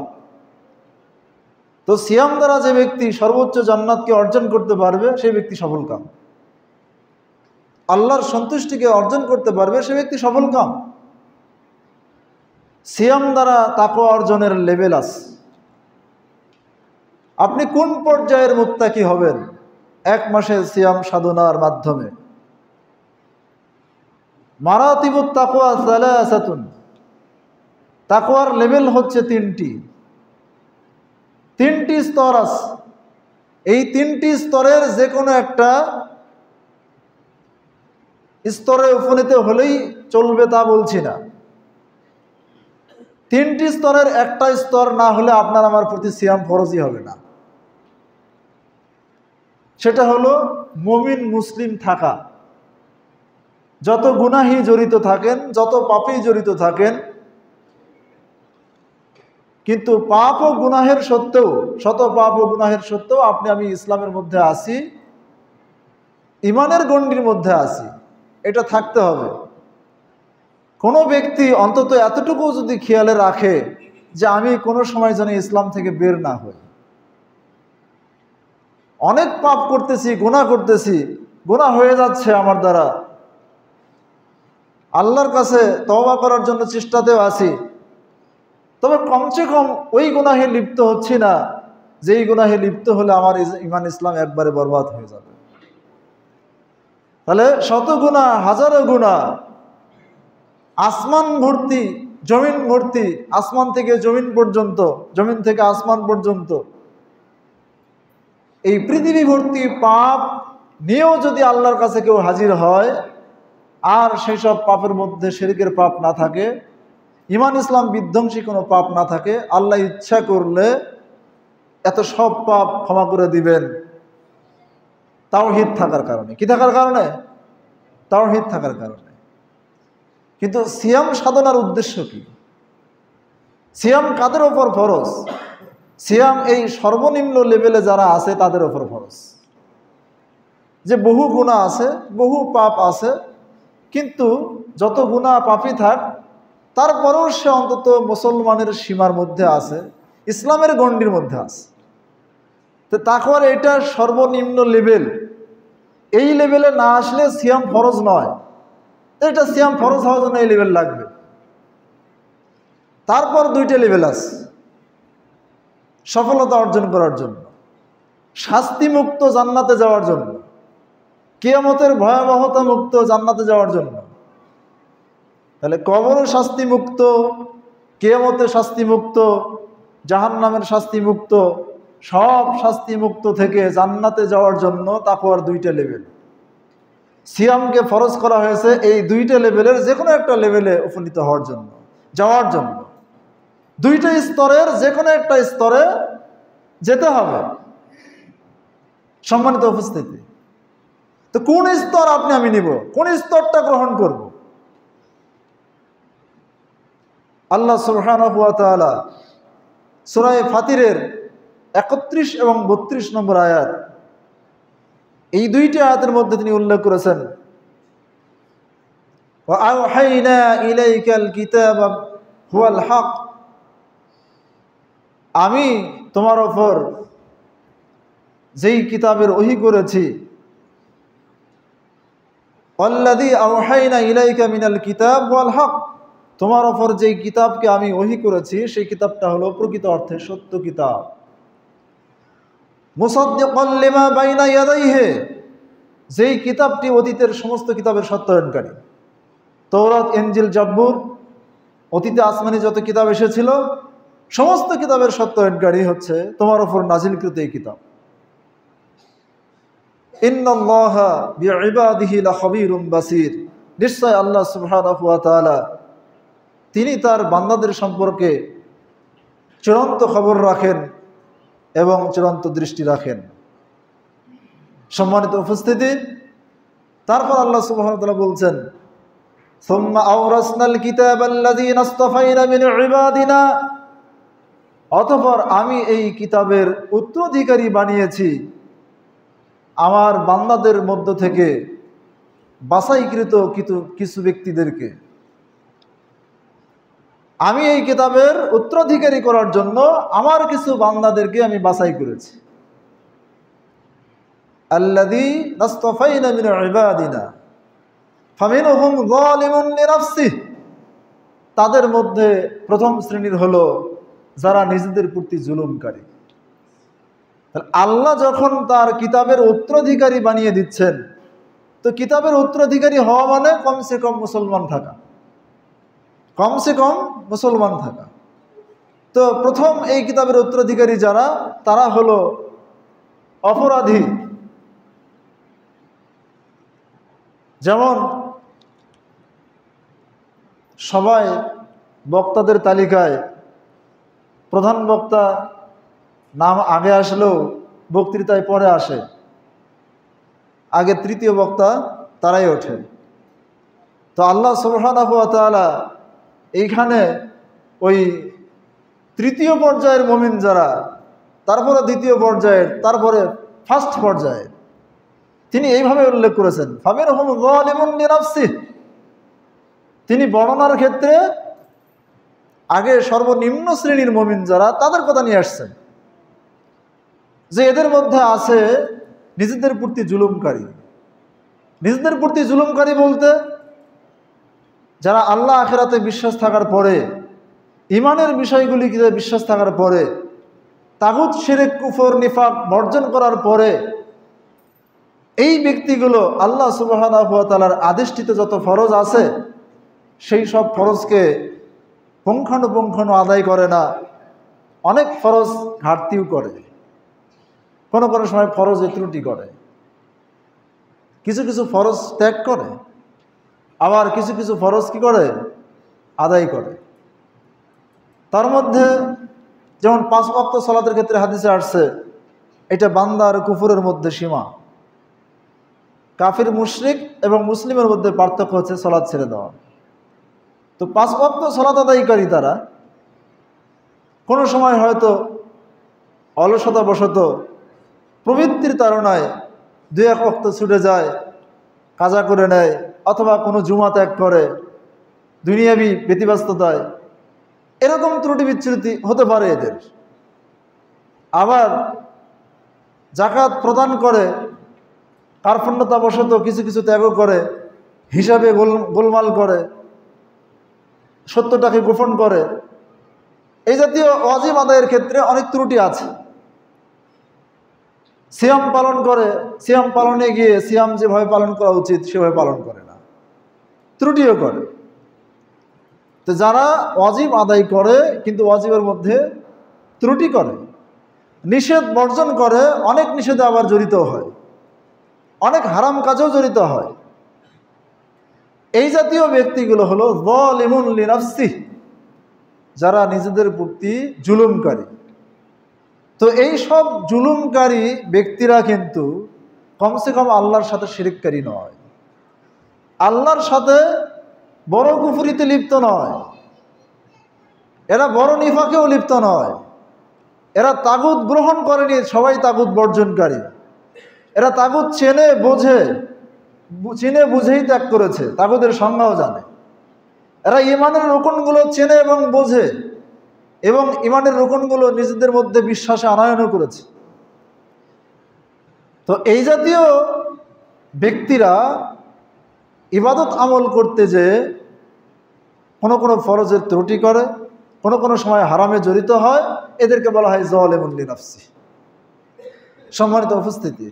তো সিয়াম দ্বারা যে ব্যক্তি সর্বোচ্চ জান্নাতকে অর্জন করতে পারবে, সেই ব্যক্তি সফলকাম। আল্লাহর সন্তুষ্টিকে অর্জন করতে পারবে, সে ব্যক্তি সফলকাম। সিয়াম দ্বারা তাকওয়া অর্জনের লেভেল আছে। আপনি কোন পর্যায়ের মুত্তাকি হবেন? 1 মাসের সিয়াম সাধনার মাধ্যমে। মারাতিবুত তাকওয়া সালাসাতুন, তাকওয়ার লেভেল হচ্ছে তিনটি স্তর আছে। এই তিনটি স্তরের যে কোনো একটা স্তরে উপনীত হলেই চলবে তা বলছি না। তিনটি স্তরের একটা স্তর না হলে আপনার আমার প্রতি সিয়াম ফরজই হবে না। সেটা হলো মুমিন মুসলিম থাকা। যত গুনাহি জড়িত থাকেন, যত পাপী জড়িত থাকেন, কিন্তু পাপ ও গুনাহের সত্ত্বেও, শত পাপ ও গুনাহের সত্ত্বেও আপনি আমি ইসলামের মধ্যে আছি, ইমানের গণ্ডির মধ্যে আছি, এটা থাকতে হবে। কোনো ব্যক্তি অন্তত এতটুকু যদি খেয়ালে রাখে যে আমি কোনো সময় যেন ইসলাম থেকে বের না হই। অনেক পাপ করতেছি, গুনাহ করতেছি, গুনাহ হয়ে যাচ্ছে আমার দ্বারা, আল্লাহর কাছে তওবা করার জন্য চেষ্টাতেও আছি, তবে কমসে কম ওই গুনাহে লিপ্ত হচ্ছি না যেই গুনাহে লিপ্ত হলে আমার ইমান ইসলাম একবারে বরবাদ হয়ে যাবে। তাহলে শত গুনাহ, হাজারো গুনাহ, আসমান ভর্তি, জমিন ভর্তি, আসমান থেকে জমিন পর্যন্ত, জমিন থেকে আসমান পর্যন্ত এই পৃথিবী ভর্তি পাপ নিয়েও যদি আল্লাহর কাছে কেউ হাজির হয় আর সেই সব পাপের মধ্যে শিরকের পাপ না থাকে, ইমান ইসলাম বিধ্বংসী কোনো পাপ না থাকে, আল্লাহ ইচ্ছা করলে এত সব পাপ ক্ষমা করে দিবেন তাওহীদ থাকার কারণে। কি থাকার কারণে? তাওহীদ থাকার কারণে। কিন্তু সিয়াম সাধনার উদ্দেশ্য কি? সিয়াম কাদের ওপর ফরজ? সিয়াম এই সর্বনিম্ন লেভেলে যারা আছে তাদের ওপর ফরজ। যে বহু গুনাহ আছে, বহু পাপ আছে, কিন্তু যত গুনাহ পাপই থাক তারপরেও সে অন্তত মুসলমানের সীমার মধ্যে আছে, ইসলামের গণ্ডির মধ্যে আছে। তো তাকওয়ার এটা সর্বনিম্ন লেভেল। এই লেভেলে না আসলে সিয়াম ফরজ নয়। এটা সিয়াম ফরজ হওয়ার জন্য এই লেভেল লাগবে। তারপর দুইটা লেভেল আছে সফলতা অর্জন করার জন্য, শাস্তিমুক্ত জান্নাতে যাওয়ার জন্য, কিয়ামতের ভয়াবহতা মুক্ত জান্নাতে যাওয়ার জন্য। তাহলে কবরের শাস্তি মুক্ত, কিয়ামতে শাস্তি মুক্ত, জাহান্নামের শাস্তি মুক্ত, সব শাস্তি মুক্ত থেকে জান্নাতে যাওয়ার জন্য তাকওয়ার দুইটা লেভেল। সিয়ামকে ফরজ করা হয়েছে এই দুইটা লেভেলের যে কোনো একটা লেভেলে উপনীত হওয়ার জন্য, যাওয়ার জন্য। দুইটা স্তরের যে কোনো একটা স্তরে যেতে হবে। সম্মানিত উপস্থিতি, তো কোন স্তর আপনি আমি নিব, কোন স্তরটা গ্রহণ করব? আল্লাহ সুবহানাহু ওয়া তাআলা সূরা ফাতিরের 31 এবং 32 নম্বর আয়াত, এই দুইটি আয়াতের মধ্যে তিনি উল্লেখ করেছেন, ওয়া আওহাইনা ইলাইকাল কিতাবা হুয়াল হক, আমি তোমার উপর যেই কিতাবের ওহী করেছি, আল্লাযী আওহাইনা ইলাইকা মিনাল কিতাব হুয়াল হক, তোমার উপর যেই কিতাবকে আমি ওহী করেছি সেই কিতাবটা হলো প্রকৃত অর্থে সত্য কিতাব। মুসাদ্দিকাল লিমা বাইনা ইয়াদাইহি, যেই কিতাবটি অতীতের সমস্ত কিতাবের সত্যায়নকারী। তাওরাত, ইনজিল, জাবুর, অতীতে আসমানি যত কিতাব এসেছিল সমস্ত কিতাবের সত্যায়নকারী হচ্ছে তোমার উপর নাজিলকৃত এই কিতাব। ইন্নাল্লাহা বিইবাদিহি লাখাবীরুম বাসীর, নিশ্চয় আল্লাহ সুবহানাহু ওয়া তাআলা তিনি তার বান্দাদের সম্পর্কে চূড়ান্ত খবর রাখেন এবং চূড়ান্ত দৃষ্টি রাখেন। সম্মানিত উপস্থিতি, তারপর আল্লাহ সুবহানাহু ওয়া তাআলা বলছেন, সুম্মা আওরাসনাল কিতাবাল্লাযীনা ইসতাফাইনা মিন ইবাদিনা, অতঃপর আমি এই কিতাবের উত্তরাধিকারী বানিয়েছি আমার বান্দাদের মধ্য থেকে বাছাইকৃত কিছু ব্যক্তিদেরকে। আমি এই কিতাবের উত্তরাধিকারী করার জন্য আমার কিছু বান্দাদেরকে আমি বাছাই করেছি। আল্লাযীনা ইসতাফাইনা মিন ইবাদিনা ফামিনহুম যালিমুন লিনাফসিহি, তাদের মধ্যে প্রথম শ্রেণীর হলো যারা নিজেদের প্রতি জুলুমকারী। আল্লাহ যখন তার কিতাবের উত্তরাধিকারী বানিয়ে দিচ্ছেন, তো কিতাবের উত্তরাধিকারী হওয়া মানে কমসে কম মুসলমান থাকা, কমসে কম মুসলমান থাকা। তো প্রথম এই কিতাবের উত্তরাধিকারী যারা, তারা হলো অপরাধী। যেমন সবাই বক্তাদের তালিকায় প্রধান বক্তা নাম আগে আসলেও বক্তৃতায় পরে আসে, আগে তৃতীয় বক্তা তারাই ওঠে। তো আল্লাহ সুবহানাহু ওয়া তাআলা এইখানে ওই তৃতীয় পর্যায়ের মুমিন যারা, তারপরে দ্বিতীয় পর্যায়ের, তারপরে ফার্স্ট পর্যায়ে, তিনি এইভাবে উল্লেখ করেছেন ফামিনহুম যালিমুন লিনাফসিহি। তিনি বর্ণনার ক্ষেত্রে আগে সর্বনিম্ন শ্রেণীর মুমিন যারা, তাদের কথা নিয়ে আসছেন, যে এদের মধ্যে আছে নিজেদের প্রতি জুলুমকারী। নিজেদের প্রতি জুলুমকারী বলতে যারা আল্লাহ আখিরাতে বিশ্বাস থাকার পরে, ইমানের বিষয়গুলিকে বিশ্বাস থাকার পরে, তাগুত শিরক কুফর নিফাক বর্জন করার পরে এই ব্যক্তিগুলো আল্লাহ সুবহানাহু ওয়া তাআলার আদেশটিতে যত ফরজ আছে সেই সব ফরজকে পুঙ্খানুপুঙ্খানু আদায় করে না, অনেক ফরজ ঘাটতিও করে, কোনো কোনো সময় ফরজে ত্রুটি করে, কিছু কিছু ফরজ ত্যাগ করে, আবার কিছু কিছু ফরজ কি করে, আদায় করে। তার মধ্যে যেমন 5 ওয়াক্ত সালাতের ক্ষেত্রে হাদিসে আসছে, এটা বান্দা আর কুফরের মধ্যে সীমা। কাফির মুশরিক এবং মুসলিমের মধ্যে পার্থক্য হচ্ছে সালাত ছেড়ে দেওয়া। তো 5 ওয়াক্ত সালাত আদায়কারী তারা কোনো সময় হয়তো অলসতাবশত প্রবৃত্তির তাড়নায় 2-1 ওয়াক্ত ছুটে যায়, কাজা করে নেয়, অথবা কোনো জুমা ত্যাগ করে দুনিয়াবি ব্যতিব্যস্ততায়, এরকম ত্রুটি বিচ্যুতি হতে পারে এদের। আবার যাকাত প্রদান করে কার্পণ্যতাবশত কিছু কিছু ত্যাগও করে, হিসাবে গোলমাল করে, সত্যটাকে গোপন করে, এই জাতীয় ওয়াজিব আদায়ের ক্ষেত্রে অনেক ত্রুটি আছে। সিয়াম পালন করে, সিয়াম পালনে গিয়ে সিয়াম যেভাবে পালন করা উচিত সেভাবে পালন করে না, ত্রুটিও করে। তো যারা ওয়াজিব আদায় করে কিন্তু ওয়াজিবের মধ্যে ত্রুটি করে, নিষেধ বর্জন করে, অনেক নিষেধে আবার জড়িত হয়, অনেক হারাম কাজেও জড়িত হয়, এই জাতীয় ব্যক্তিগুলো হলো যালিমুন লিনাফসিহি, যারা নিজেদের প্রতি জুলুমকারী। তো এই সব জুলুমকারী ব্যক্তিরা কিন্তু কমসে কম আল্লাহর সাথে শিরককারী নয়, আল্লাহর সাথে বড় কুফরিতে লিপ্ত নয়, এরা বড় নিফাকেও লিপ্ত নয়, এরা তাগুত গ্রহণ করেনি, সবাই তাগুত বর্জনকারী, এরা তাগুত চিনে বুঝেই ত্যাগ করেছে, তাগুতের সংজ্ঞাও জানে, এরা ইমানের রোকনগুলো চেনে এবং বোঝে, এবং ইমানের রোকনগুলো নিজেদের মধ্যে বিশ্বাসে আনয়নও করেছে। তো এই জাতীয় ব্যক্তিরা ইবাদত আমল করতে যে কোনো কোনো ফরজের ত্রুটি করে, কোনো কোনো সময় হারামে জড়িত হয়, এদেরকে বলা হয় যালিমুন লিনাফসিহি। সম্মানিত উপস্থিতি,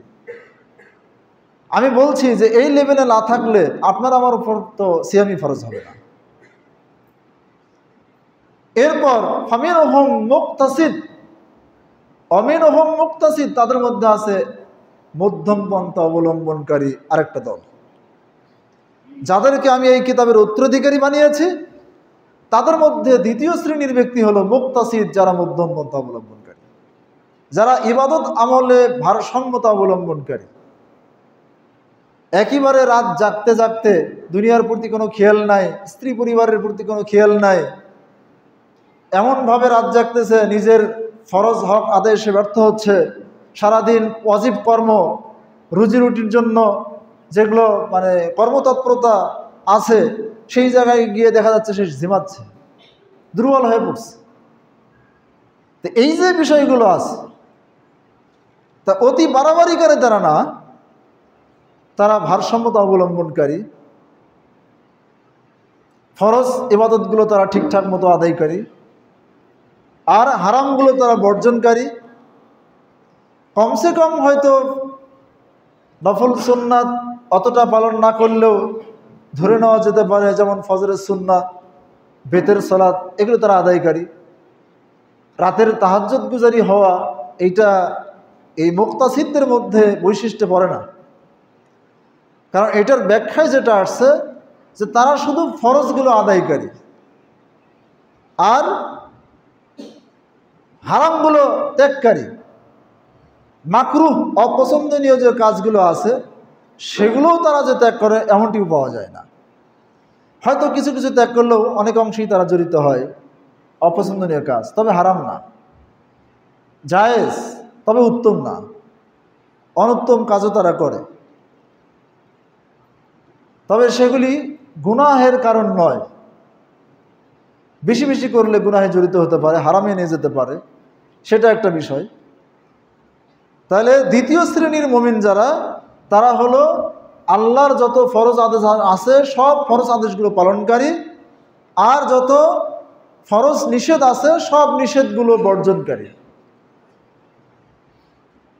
আমি বলছি যে এই লেভেলে না থাকলে আপনার আমার উপর তো সিয়ামি ফরজ হবে না। এরপর ফামিনহুম মুকতাসিদ, অমিনহুম মুকতাসিদ, তাদের মধ্যে আছে মধ্যম পন্থা অবলম্বনকারী আরেকটা দল, যাদেরকে আমি এই কিতাবের উত্তরাধিকারী বানিয়েছি। তাদের মধ্যে দ্বিতীয় শ্রেণীর ব্যক্তি হলো মুকতাসিদ, যারা মধ্যম পন্থা অবলম্বনকারী, যারা ইবাদত আমলে ভারসাম্যতা অবলম্বনকারী। একেবারে রাত জাগতে জাগতে দুনিয়ার প্রতি কোনো খেয়াল নাই, স্ত্রী পরিবারের প্রতি কোনো খেয়াল নাই, এমনভাবে রাত জাগতেছে নিজের ফরজ হক আদায় সে ব্যর্থ হচ্ছে, সারাদিন ওয়াজিব কর্ম রুজি রুটির জন্য যেগুলো মানে কর্মতৎপরতা আছে সেই জায়গায় গিয়ে দেখা যাচ্ছে সে ঝিমাচ্ছে, দুর্বল হয়ে পড়ছে। তো এই যে বিষয়গুলো আছে, তা অতি বাড়াবাড়ি করে তারা না, তারা ভারসাম্যতা অবলম্বনকারী, ফরজ ইবাদতগুলো তারা ঠিকঠাক মতো আদায়কারী, আর হারামগুলো তারা বর্জনকারী। কমসে কম হয়তো নফল সুন্নাত অতটা পালন না করলেও ধরে নেওয়া যেতে পারে, যেমন ফজরের সুন্নাহ, বেতের সালাত, এগুলো তারা আদায়কারী। রাতের তাহাজ্জুদ গুজারি হওয়া, এইটা এই মুক্তাসিদদের মধ্যে বৈশিষ্ট্য পড়ে না। কারণ এটার ব্যাখ্যায় যেটা আসছে যে তারা শুধু ফরজগুলো আদায়কারী, আর হারামগুলো ত্যাগকারী। মাকরুহ অপছন্দনীয় যে কাজগুলো আছে সেগুলোও তারা যে ত্যাগ করে এমনটিও পাওয়া যায় না। হয়তো কিছু কিছু ত্যাগ করলেও অনেক অংশেই তারা জড়িত হয় অপছন্দনীয় কাজ, তবে হারাম না, জায়েজ তবে উত্তম না, অনুত্তম কাজও তারা করে। তবে সেগুলি গুনাহের কারণ নয়, বেশি বেশি করলে গুনাহে জড়িত হতে পারে, হারামে নিয়ে যেতে পারে, সেটা একটা বিষয়। তাহলে দ্বিতীয় শ্রেণীর মুমিন যারা, তারা হলো আল্লাহর যত ফরজ আদেশ আছে সব ফরজ আদেশগুলো পালনকারী, আর যত ফরজ নিষেধ আছে সব নিষেধগুলো বর্জনকারী।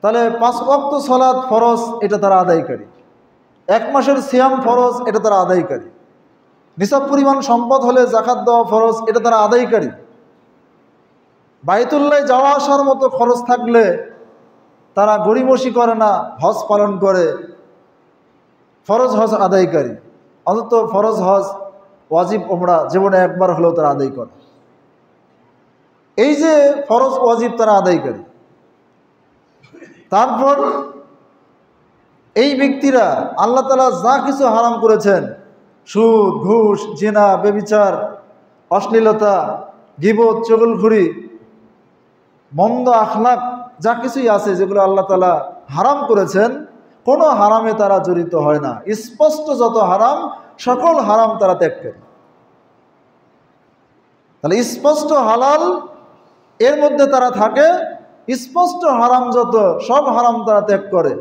তাহলে 5 ওয়াক্ত সালাত ফরজ, এটা তারা আদায়কারী। 1 মাসের সিয়াম ফরজ, এটা তারা আদায়কারী। নিসাব পরিমাণ সম্পদ হলে যাকাত দেওয়া ফরজ, এটা তারা আদায়কারী। বাইতুল্লাহ যাওয়া আসার মতো খরচ থাকলে তারা গড়িমসি করে না, হজ পালন করে, ফরজ হজ আদায়কারী। অন্তত ফরজ হজ, ওয়াজিব ওমরা জীবনে একবার হলেও তারা আদায় করে। এই যে ফরজ ওয়াজিব তারা আদায়কারী। তারপর এই ব্যক্তিরা আল্লাহ তাআলা যা কিছু হারাম করেছেন, সুদ, ঘুষ, জিনা, ব্যভিচার, অশ্লীলতা, গীবত, চগলখুরি, মন্দ আখলাক, যা কিছুই আছে যেগুলো আল্লাহ তাআলা হারাম করেছেন, কোনো হারামে তারা জড়িত হয় না। স্পষ্ট যত হারাম, সকল হারাম তারা ত্যাগ করে। তাহলে স্পষ্ট হালাল এর মধ্যে তারা থাকে, স্পষ্ট হারাম যত, সব হারাম তারা ত্যাগ করে।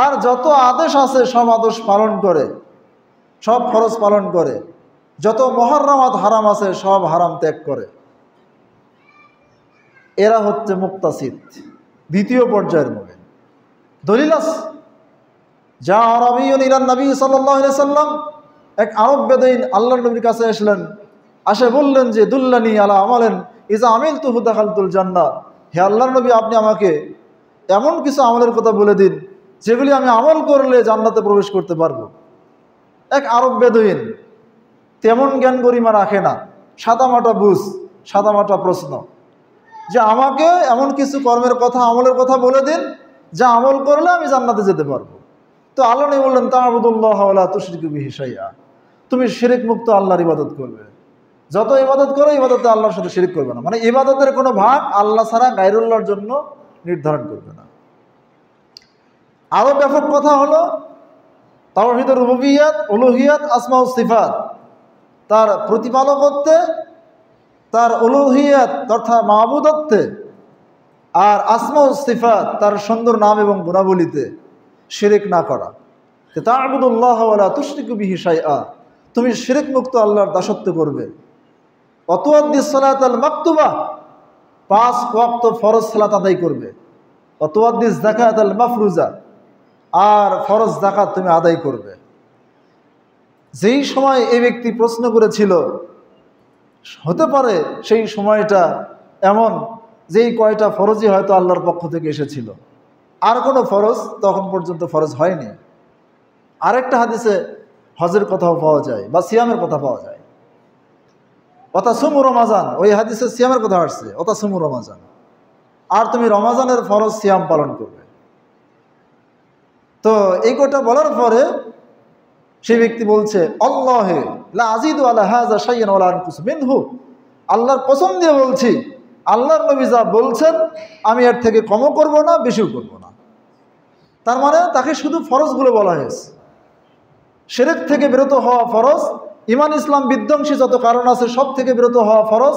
আর যত আদেশ আছে সব আদেশ পালন করে, সব ফরজ পালন করে। যত মুহাররামাত হারাম আছে সব হারাম ত্যাগ করে। এরা হচ্ছে মুক্তাসিদ, দ্বিতীয় পর্যায়ের মুমিন। দলিল আছে, যা আরবিয়ুন ইলান নবী সাল্লাল্লাহু আলাইহি সাল্লাম, এক আরব বেদুইন আল্লাহর নবীর কাছে আসলেন, আসে বললেন যে দুল্লানি আলা আমালেন ইজা আমিলতুহু দাখালতুল জান্নাহ। হে আল্লাহর নবী, আপনি আমাকে এমন কিছু আমলের কথা বলে দিন যেগুলি আমি আমল করলে জান্নাতে প্রবেশ করতে পারবো। এক আরব বেদুইন তেমন জ্ঞান গরিমা রাখে না, সাদামাটা বুঝ, সাদামাটা প্রশ্ন, যে আমাকে এমন কিছু কর্মের কথা, আমলের কথা বলে দিন যা আমল করলে আমি জান্নাতে যেতে পারবো। তো আল্লাহ নবী বললেন, তা'বুদুল্লাহ ওয়া লা তুশরিকু বিহি শাইআ, তুমি শিরক মুক্ত আল্লাহর ইবাদত করবে। যত ইবাদত করো, ইবাদতে আল্লাহর সাথে শিরক করবে না, মানে ইবাদতের কোনো ভাগ আল্লাহ ছাড়া গায়রুল্লাহর জন্য নির্ধারণ করবে না। আরো ব্যাপক কথা হলো তাওহীদের রুবুবিয়্যাত, উলুহিয়াত, আসমা ও সিফাত, তার প্রতিপালকত্বে, তার উলুহিয়াত অর্থাৎ মাবুদত্বে, আর আসমা ও সিফাত তার সুন্দর নাম এবং গুণাবলীতে শিরক না করা। তা'বুদুল্লাহ ওয়া লা তুশরিকু বিহি শাইআ, তুমি শিরক মুক্ত আল্লাহর দাসত্ব করবে। ওয়া তুআদ্দিস সালাতাল মাকতুবা, 5 ওয়াক্ত ফরজ সালাত আদায় করবে। ওয়া তুআদ্দিস যাকাতাল মাফরুজা, আর ফরজ যাকাত তুমি আদায় করবে। যেই সময় এই ব্যক্তি প্রশ্ন করেছিল, হতে পারে সেই সময়টা এমন যেই কয়টা ফরজই হয়তো আল্লাহর পক্ষ থেকে এসেছিল, আর কোনো ফরজ তখন পর্যন্ত ফরজ হয়নি। আরেকটা হাদিসে হজের কথাও পাওয়া যায় বা সিয়ামের কথা পাওয়া যায়। ওয়াতাসুমু রমাজান, ওই হাদিসে সিয়ামের কথা আসছে, ওয়াতাসুমু রমাজান, আর তুমি রমাজানের ফরজ সিয়াম পালন করবে। তো এই কথা বলার পরে সেই ব্যক্তি বলছে, আল্লাহে লা আজিদু আলা হাযা শাইআন ওয়া লা আনকুসু মিনহু, আল্লাহর কসম দিয়ে বলছি, আল্লাহর নবী যা বলছেন আমি এর থেকে কমও করব না, বেশিও করব না। তার মানে তাকে শুধু ফরজগুলো বলা হয়েছে। শিরক থেকে বিরত হওয়া ফরজ, ঈমান ইসলাম বিধ্বংসী যত কারণ আছে সব থেকে বিরত হওয়া ফরজ,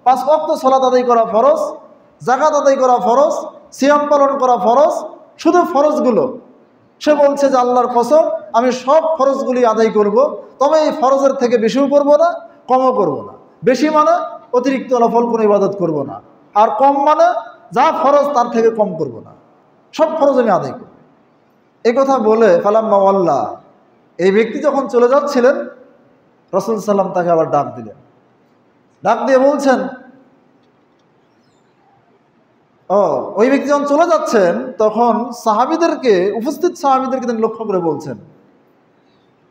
5 ওয়াক্ত সালাত আদায় করা ফরজ, যাকাত আদায় করা ফরজ, সিয়াম পালন করা ফরজ, শুধু ফরজগুলো। সে বলছে যে আল্লাহর কসম আমি সব ফরজগুলি আদায় করব, তবে এই ফরজের থেকে বেশিও করব না, কমও করব না। বেশি মানে অতিরিক্ত নফল কোনো ইবাদত করব না, আর কম মানে যা ফরজ তার থেকে কম করব না, সব ফরজ আমি আদায় করব। এই কথা বলে ফালাম্মা ওয়াল্লা, এই ব্যক্তি যখন চলে যাচ্ছিলেন রাসূল সাল্লাম তাকে আবার ডাক দিলেন। ডাক দিয়ে বলছেন, ওই ব্যক্তি যখন চলে যাচ্ছেন তখন সাহাবীদেরকে, উপস্থিত সাহাবীদেরকে তিনি লক্ষ্য করে বলছেন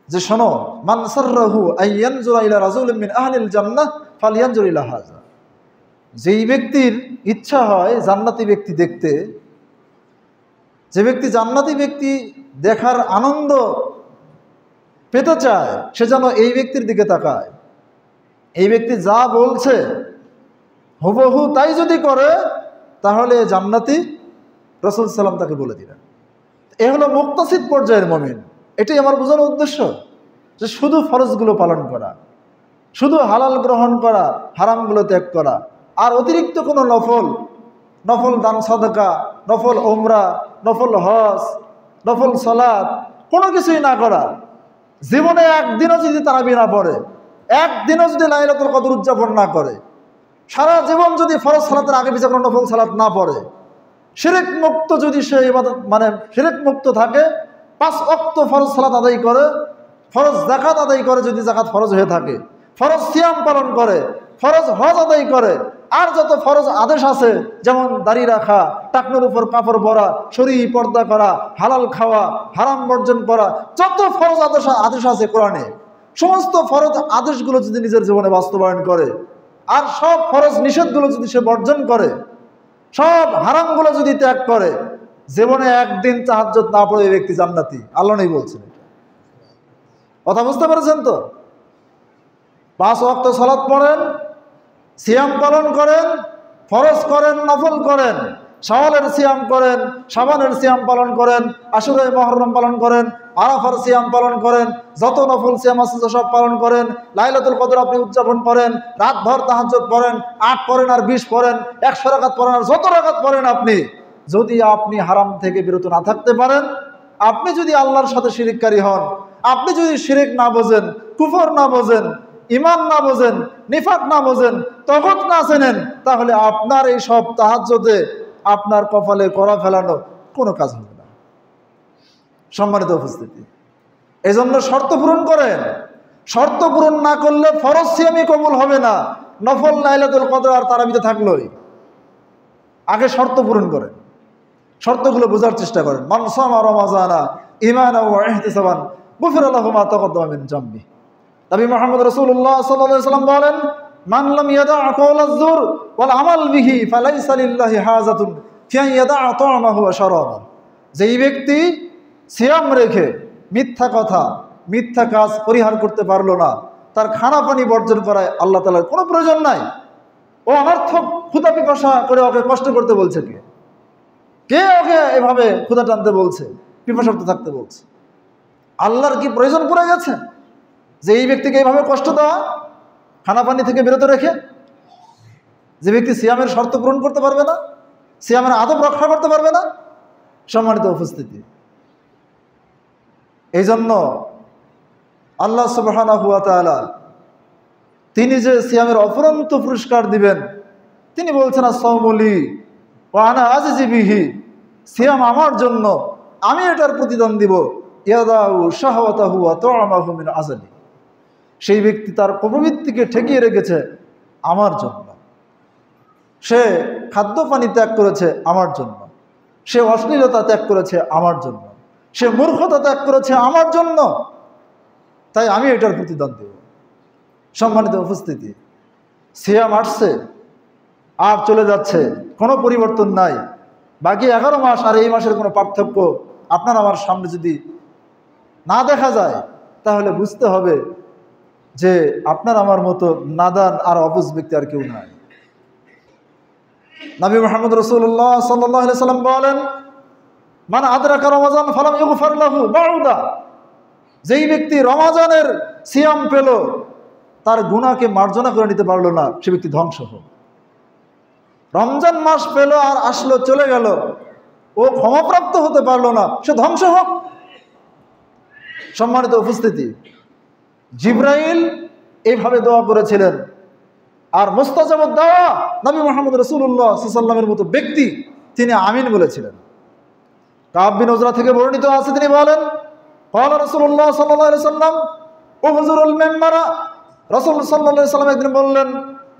যে শোনো, মান সাররাহু আইয়ানজুরা ইলা রাজুলিন মিন আহলিল জান্নাহ ফালয়ানজুর ইলা হাযা। যেই ব্যক্তির ইচ্ছা হয় জান্নাতি ব্যক্তি দেখতে, যে ব্যক্তি জান্নাতি ব্যক্তি দেখার আনন্দ পেতে চায়, সে যেন এই ব্যক্তির দিকে তাকায়। এই ব্যক্তি যা বলছে হুবহু তাই যদি করে তাহলে জান্নাতি, রাসূল সাল্লাম তাকে বলে দিলেন। এ হলো মুক্তাসিদ পর্যায়ের মুমিন। এটাই আমার বোঝানোর উদ্দেশ্য, যে শুধু ফরজগুলো পালন করা, শুধু হালাল গ্রহণ করা, হারামগুলো ত্যাগ করা, আর অতিরিক্ত কোনো নফল দান সাদাকা, নফল ওমরা, নফল হজ, নফল সালাত কোনো কিছুই না করা। জীবনে একদিনও যদি তারাবি না পড়ে, একদিনও যদি লাইলাতুল কদর উদযাপন না করে, সারা জীবন যদি ফরজ সালাতের আগে পিছে কোনো নফল সালাত না পড়ে, শিরক মুক্ত যদি সে ইবাদত শিরক মুক্ত থাকে, 5 ওয়াক্ত ফরজ সালাত আদায় করে, ফরজ যাকাত আদায় করে যদি যাকাত ফরজ হয়ে থাকে, ফরজ সিয়াম পালন করে, ফরজ হজ আদায় করে, আর যত ফরজ আদেশ আছে যেমন দাড়ি রাখা, টাকনোর উপর কাপড় পরা, শরীর পর্দা করা, হালাল খাওয়া, হারাম বর্জন করা, যত ফরজ আদেশ আছে কোরআনে, সমস্ত ফরজ আদেশগুলো যদি নিজের জীবনে বাস্তবায়ন করে, আর সব ফরজ নিষেধগুলো যদি সে বর্জন করে, সব হারামগুলো যদি ত্যাগ করে, জীবনে একদিন তাহাজ্জুদ না পড়ে এই ব্যক্তি জান্নাতি। আল্লাহ নেই বলছেন। কথা বুঝতে পেরেছেন তো? 5 ওয়াক্ত সালাত পড়েন, সিয়াম পালন করেন, ফরজ করেন, নফল করেন, শাওয়ালের সিয়াম করেন, শাবানের সিয়াম পালন করেন, আশুরা মুহররম পালন করেন, আরাফার সিয়াম পালন করেন, যত নফল সিয়াম আছে সব পালন করেন, লাইলাতুল কদর আপনি উদযাপন করেন, রাতভর তাহাজ্জুদ পড়েন, 8 পড়েন আর 20 পড়েন, 100 রাকাত পড়েন আর যত রাকাত পড়েন, যদি আপনি হারাম থেকে বিরত না থাকতে পারেন, আপনি যদি আল্লাহর সাথে শিরিককারী হন, আপনি যদি শিরিক না বোঝেন, কুফর না বোঝেন, ইমান না বোঝেন, নিফাক না বোঝেন, তাগুত না চেনেন, তাহলে আপনার এই সব তাহাজ্জুদে আপনার কপালে করা ফেলানো কোনো কাজ হবে না। সম্মানিত উপস্থিতি, এই জন্য শর্ত পূরণ করেন। শর্ত পূরণ না করলে ফরজ সিয়ামই কবুল হবে না, নফল লাইলাতুল কদর আর তারাবিতে থাকলোই। আগে শর্ত পূরণ করেন, শর্তগুলো বোঝার চেষ্টা করেন। মান সামা রমাজানা ঈমানান ওয়া ইহতিসাবান গুফিরা লাহু মা তাকাদ্দামা মিন জামবি। নবী মুহাম্মদ রাসূলুল্লাহ সাল্লাল্লাহু আলাইহি ওয়াসাল্লাম বলেন, মান লাম ইয়াদা কাওলাজ যুর ওয়াল আমাল বিহি ফালাইসা লিল্লাহি হাজাতুন ফি আন ইয়াদা তা'মাহু ওয়া শারাবাহু। যেই ব্যক্তি সিয়াম রেখে মিথ্যা কথা, মিথ্যা কাজ পরিহার করতে পারলো না, তার খানা পানি বর্জন করায় আল্লাহ তাআলার কোনো প্রয়োজন নাই। ও অনর্থক ক্ষুধা পিপাসা করে ওকে কষ্ট করতে বলছে কে ওকে এভাবে ক্ষুধা টানতে বলছে, পিপাসার্থ থাকতে বলছে? আল্লাহর কি প্রয়োজন পড়ে গেছে যে এই ব্যক্তিকে এইভাবে কষ্ট দেওয়া, খানা পানি থেকে বিরত রেখে? যে ব্যক্তি সিয়ামের শর্ত পূরণ করতে পারবে না, সিয়ামের আদব রক্ষা করতে পারবে না। সম্মানিত উপস্থিতি, এই জন্য আল্লাহ সুবহানাহু ওয়া তাআলা তিনি যে সিয়ামের অফুরন্ত পুরস্কার দিবেন, তিনি বলছেন আস-সাওমু লি ওয়া আনা আজজি বিহি, সিয়াম আমার জন্য, আমি এটার প্রতিদান দিব। ইয়াদাউ শাহওয়াতাহু ওয়া তু'মাহু মিন আজলি। সেই ব্যক্তি তার প্রবৃত্তিকে ঠেকিয়ে রেখেছে আমার জন্য, সে খাদ্য পানি ত্যাগ করেছে আমার জন্য, সে অশ্লীলতা ত্যাগ করেছে আমার জন্য, সে মূর্খতা ত্যাগ করেছে আমার জন্য, তাই আমি এটার প্রতিদান দেব। সম্মানিত উপস্থিতি, সিয়াম আসছে আর চলে যাচ্ছে, কোনো পরিবর্তন নাই। বাকি 11 মাস আর এই মাসের কোনো পার্থক্য আপনার আমার সামনে যদি না দেখা যায়, তাহলে বুঝতে হবে যে আপনার আমার মতো নাদান আর অবুঝ ব্যক্তি আর কেউ নাই। নবী মুহাম্মদ রাসূলুল্লাহ সাল্লাল্লাহু আলাইহি সাল্লাম বলেন, মান আদরাকা রমাজান ফালাম ইগফার লাহু বাউদা। যেই ব্যক্তি রমাজানের সিয়াম পেল, তার গুনাহকে মার্জনা করে নিতে পারলো না, সে ব্যক্তি ধ্বংস হোক। রমজান মাস পেল আর আসলো চলে গেল, ও ক্ষমাপ্রাপ্ত হতে পারলো না, সে ধ্বংস হোক। সম্মানিত উপস্থিতি, জিবরাইল এইভাবে দোয়া করেছিলেন, আর মুস্তাজাবুদ দাওয়া নবী মুহাম্মদ রাসূলুল্লাহ সাল্লাল্লাহু আলাইহি ওয়াসাল্লামের মতো ব্যক্তি তিনি আমিন বলেছিলেন। কাব বিন উজরা থেকে বর্ণিত আছে, তিনি বলেন ক্বালা রাসূলুল্লাহ সাল্লাল্লাহু আলাইহি ওয়াসাল্লাম উহজুরুল মিম্বারা। রাসূল সাল্লাল্লাহু আলাইহি ওয়াসাল্লাম একদিন বললেন,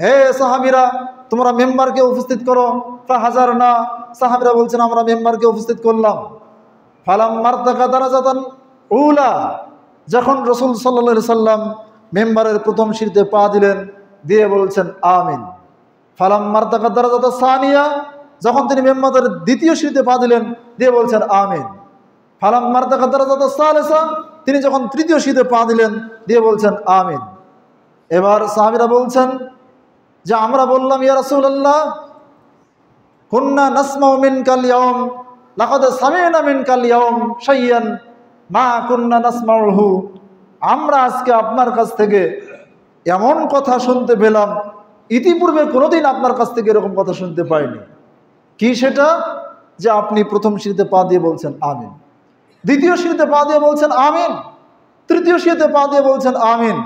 হে সাহাবীরা, তোমরা মেম্বারকে উপস্থিত করো। ফাহাজারনা, সাহাবীরা বলছেন আমরা মেম্বারকে উপস্থিত করলাম। ফালাম্মারতাকা দারাজাতান উলা, যখন রাসূল সাল্লাল্লাহু আলাইহি ওয়াসাল্লাম মেম্বারের প্রথম সিঁড়িতে পা দিলেন, দিয়ে বলছেন আমিন। ফালাম্মারতাকা দারাজাতাস সানিয়া, যখন তিনি মেম্বারের দ্বিতীয় সিঁড়িতে পা দিলেন, দিয়ে বলছেন আমিন। ফালাম্মারতাকা দারাজাতাস সালিসা, তিনি যখন তৃতীয় সিঁড়িতে পা দিলেন, দিয়ে বলছেন আমিন। এবার সাহাবীরা বলছেন যে আমরা বললাম ইয়া রাসূলুল্লাহ কুন্না নাসমাউ মিনকাল ইয়াউম লাকাদ সামি'না মিনকাল ইয়াউম শাইয়ান মা কুন্না নাসমাউহু, আমরা আজকে আপনার কাছ থেকে এমন কথা শুনতে পেলাম, ইতিপূর্বে কোনোদিন আপনার কাছ থেকে এরকম কথা শুনতে পাইনি। কি সেটা? যে আপনি প্রথম সিঁড়িতে পা দিয়ে বলছেন আমিন, দ্বিতীয় সিঁড়িতে পা দিয়ে বলছেন আমিন, তৃতীয় সিঁড়িতে পা দিয়ে বলছেন আমিন।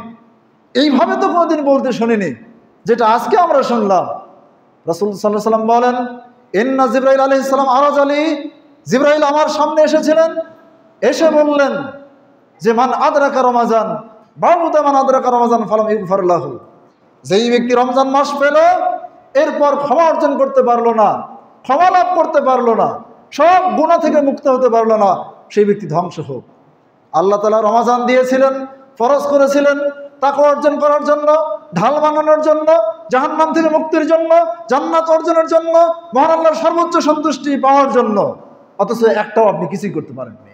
এইভাবে তো কোনোদিন বলতে শুনিনি, যেটা আজকে আমরা শুনলাম। রাসূল সাল্লাল্লাহু আলাইহি ওয়াসাল্লাম বলেন ইন্না জিবরাইল আলাইহিস সালাম আরাজ আলী, জিবরাইল আমার সামনে এসেছিলেন, এসে বললেন যে মান আদরাকা রমাজান বাউদা মান আদরাকা রমাজান ফালাম ইগফার লাহু, যেই ব্যক্তি রমজান মাস পেল এরপর ক্ষমা অর্জন করতে পারলো না, ক্ষমা লাভ করতে পারলো না, সব গুনাহ থেকে মুক্ত হতে পারলো না, সেই ব্যক্তি ধ্বংস হোক। আল্লাহ তাআলা রমজান দিয়েছিলেন, ফরজ করেছিলেন তাকওয়া অর্জন করার জন্য, ঢাল বানানোর জন্য, জাহান্নাম থেকে মুক্তির জন্য, জান্নাত অর্জনের জন্য, মহান আল্লাহর সর্বোচ্চ সন্তুষ্টি পাওয়ার জন্য। অথচ একটাও আপনি কিছুই করতে পারেননি,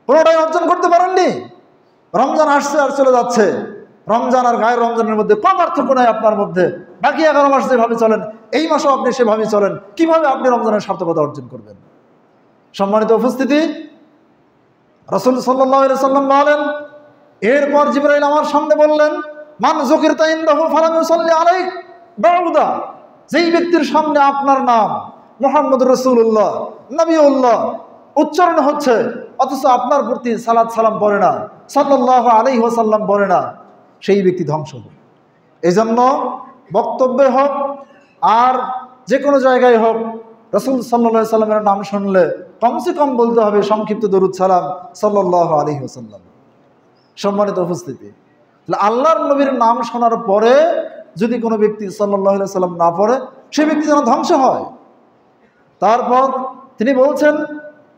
কোনোটাই অর্জন করতে পারেননি। রমজান আসছে আর চলে যাচ্ছে, রমজান আর গায়ের রমজানের মধ্যে কোনো পার্থক্য নাই আপনার মধ্যে। বাকি 11 মাস যেভাবে চলেন, এই মাসও আপনি সেভাবেই চলেন। কিভাবে আপনি রমজানের সার্থকতা অর্জন করবেন? সম্মানিত উপস্থিতি, রাসূল সাল্লাল্লাহু আলাইহি ওয়াসাল্লাম বলেন এরপর জিবরাইল আমার সামনে বললেন মান যুকিরতা ইনদাহু ফালাম ইউসাল্লি আলাইক বাউদা, যেই ব্যক্তির সামনে আপনার নাম মুহাম্মদুর রাসূলুল্লাহ নবিউল্লাহ উচ্চারণ হচ্ছে অথচ আপনার প্রতি সালাত সালাম পড়ে না, সাল্লাল্লাহু আলাইহি ওয়াসাল্লাম পড়ে না, সেই ব্যক্তি ধ্বংস হবে। এজন্য বক্তব্যে হোক আর যে কোনো জায়গায় হোক, রাসূল সাল্লাল্লাহু আলাইহি ওয়াসাল্লামের নাম শুনলে কমসে কম বলতে হবে সংক্ষিপ্ত দরুদ সালাম সাল্লাল্লাহু আলাইহি ওয়াসাল্লাম। সম্মানিত উপস্থিতি, আল্লাহর নবীর নাম শোনার পরে যদি কোনো ব্যক্তি সাল্লাল্লাহু আলাইহি ওয়াসাল্লাম না পড়ে, সে ব্যক্তি যেন ধ্বংস হয়। তারপর তিনি বলছেন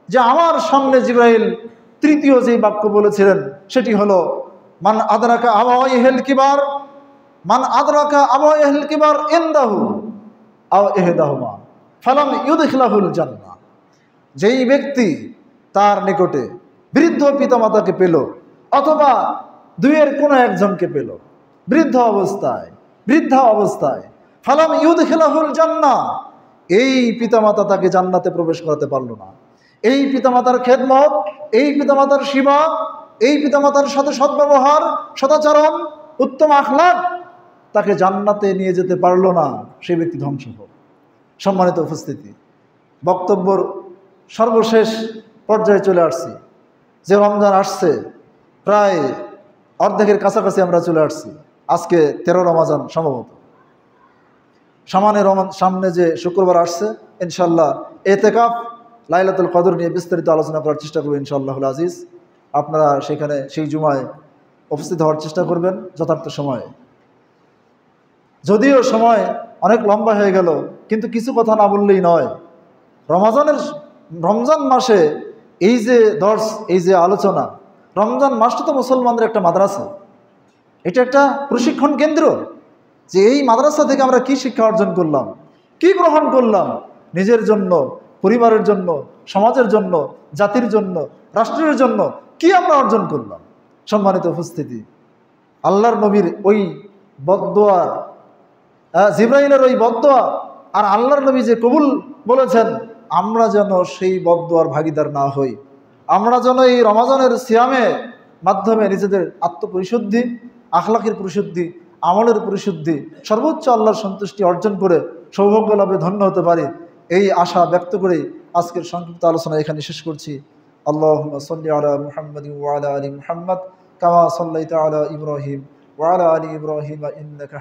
যে আমার সামনে জিবরাইল তৃতীয় যে বাক্য বলেছিলেন সেটি হলো মান আদরাকা আবাওয়াইহিল কিবার, মান আদরাকা আবাওয়াইহিল কিবার ইনদাহু আও ইহদাহুমা ফালাম ইউদখিলাহুল জান্নাহ, যেই ব্যক্তি তার নিকটে বৃদ্ধ পিতামাতাকে পেল অথবা দুইয়ের কোনো একজনকে পেল বৃদ্ধা অবস্থায় ফালাম ইউদখিলাহুল জান্নাহ, এই পিতামাতা তাকে জান্নাতে প্রবেশ করাতে পারলো না। এই পিতামাতার খেদমত, এই পিতামাতার সেবা, এই পিতামাতার সাথে সদ্ব্যবহার, সদাচরণ, উত্তম আখলাক তাকে জান্নাতে নিয়ে যেতে পারলো না, সেই ব্যক্তি ধ্বংস হোক। সম্মানিত উপস্থিতি, বক্তব্যর সর্বশেষ পর্যায়ে চলে আসছি। যে রমজান আসছে, প্রায় অর্ধেকের কাছাকাছি আমরা চলে আসছি। আজকে 13 রমজান সম্ভবত। সামনে যে শুক্রবার আসছে ইনশাল্লাহ এতেকাফ লাইলাতুল কদর নিয়ে বিস্তারিত আলোচনা করার চেষ্টা করবেন ইনশাআল্লাহুল আজিজ। আপনারা সেখানে সেই জুমায় উপস্থিত হওয়ার চেষ্টা করবেন যথার্থ সময়ে। যদিও সময় অনেক লম্বা হয়ে গেল, কিন্তু কিছু কথা না বললেই নয়। রমজান মাসে এই যে দর্স, এই যে আলোচনা, রমজান মাসটা তো মুসলমানদের একটা মাদ্রাসা, এটা একটা প্রশিক্ষণ কেন্দ্র। যে এই মাদ্রাসা থেকে আমরা কি শিক্ষা অর্জন করলাম, কি গ্রহণ করলাম, নিজের জন্য, পরিবারের জন্য, সমাজের জন্য, জাতির জন্য, রাষ্ট্রের জন্য কি আমরা অর্জন করলাম। সম্মানিত উপস্থিতি, আল্লাহর নবীর ওই বদদোয়া, জিবরাইলের ওই বদদোয়া আর আল্লাহর নবী যে কবুল বলেছেন, আমরা যেন সেই বদদোয়ার ভাগীদার না হই। আমরা যেন এই রমজানের সিয়ামের মাধ্যমে নিজেদের আত্মপরিশুদ্ধি, আখলাকের পরিশুদ্ধি, আমলের পরিশুদ্ধি, সর্বোচ্চ আল্লাহর সন্তুষ্টি অর্জন করে সৌভাগ্য লাভে ধন্য হতে পারি, এই আশা ব্যক্ত করেই আজকের সংক্ষিপ্ত আলোচনা এখানে শেষ করছি। আল্লাহুম্মা সাল্লি আলা মুহাম্মাদিন ওয়া আলা আলি মুহাম্মাদ কামা সাল্লাইতা আলা ইব্রাহিম ওয়া আলা আলি ইব্রাহিম ইন্নাকা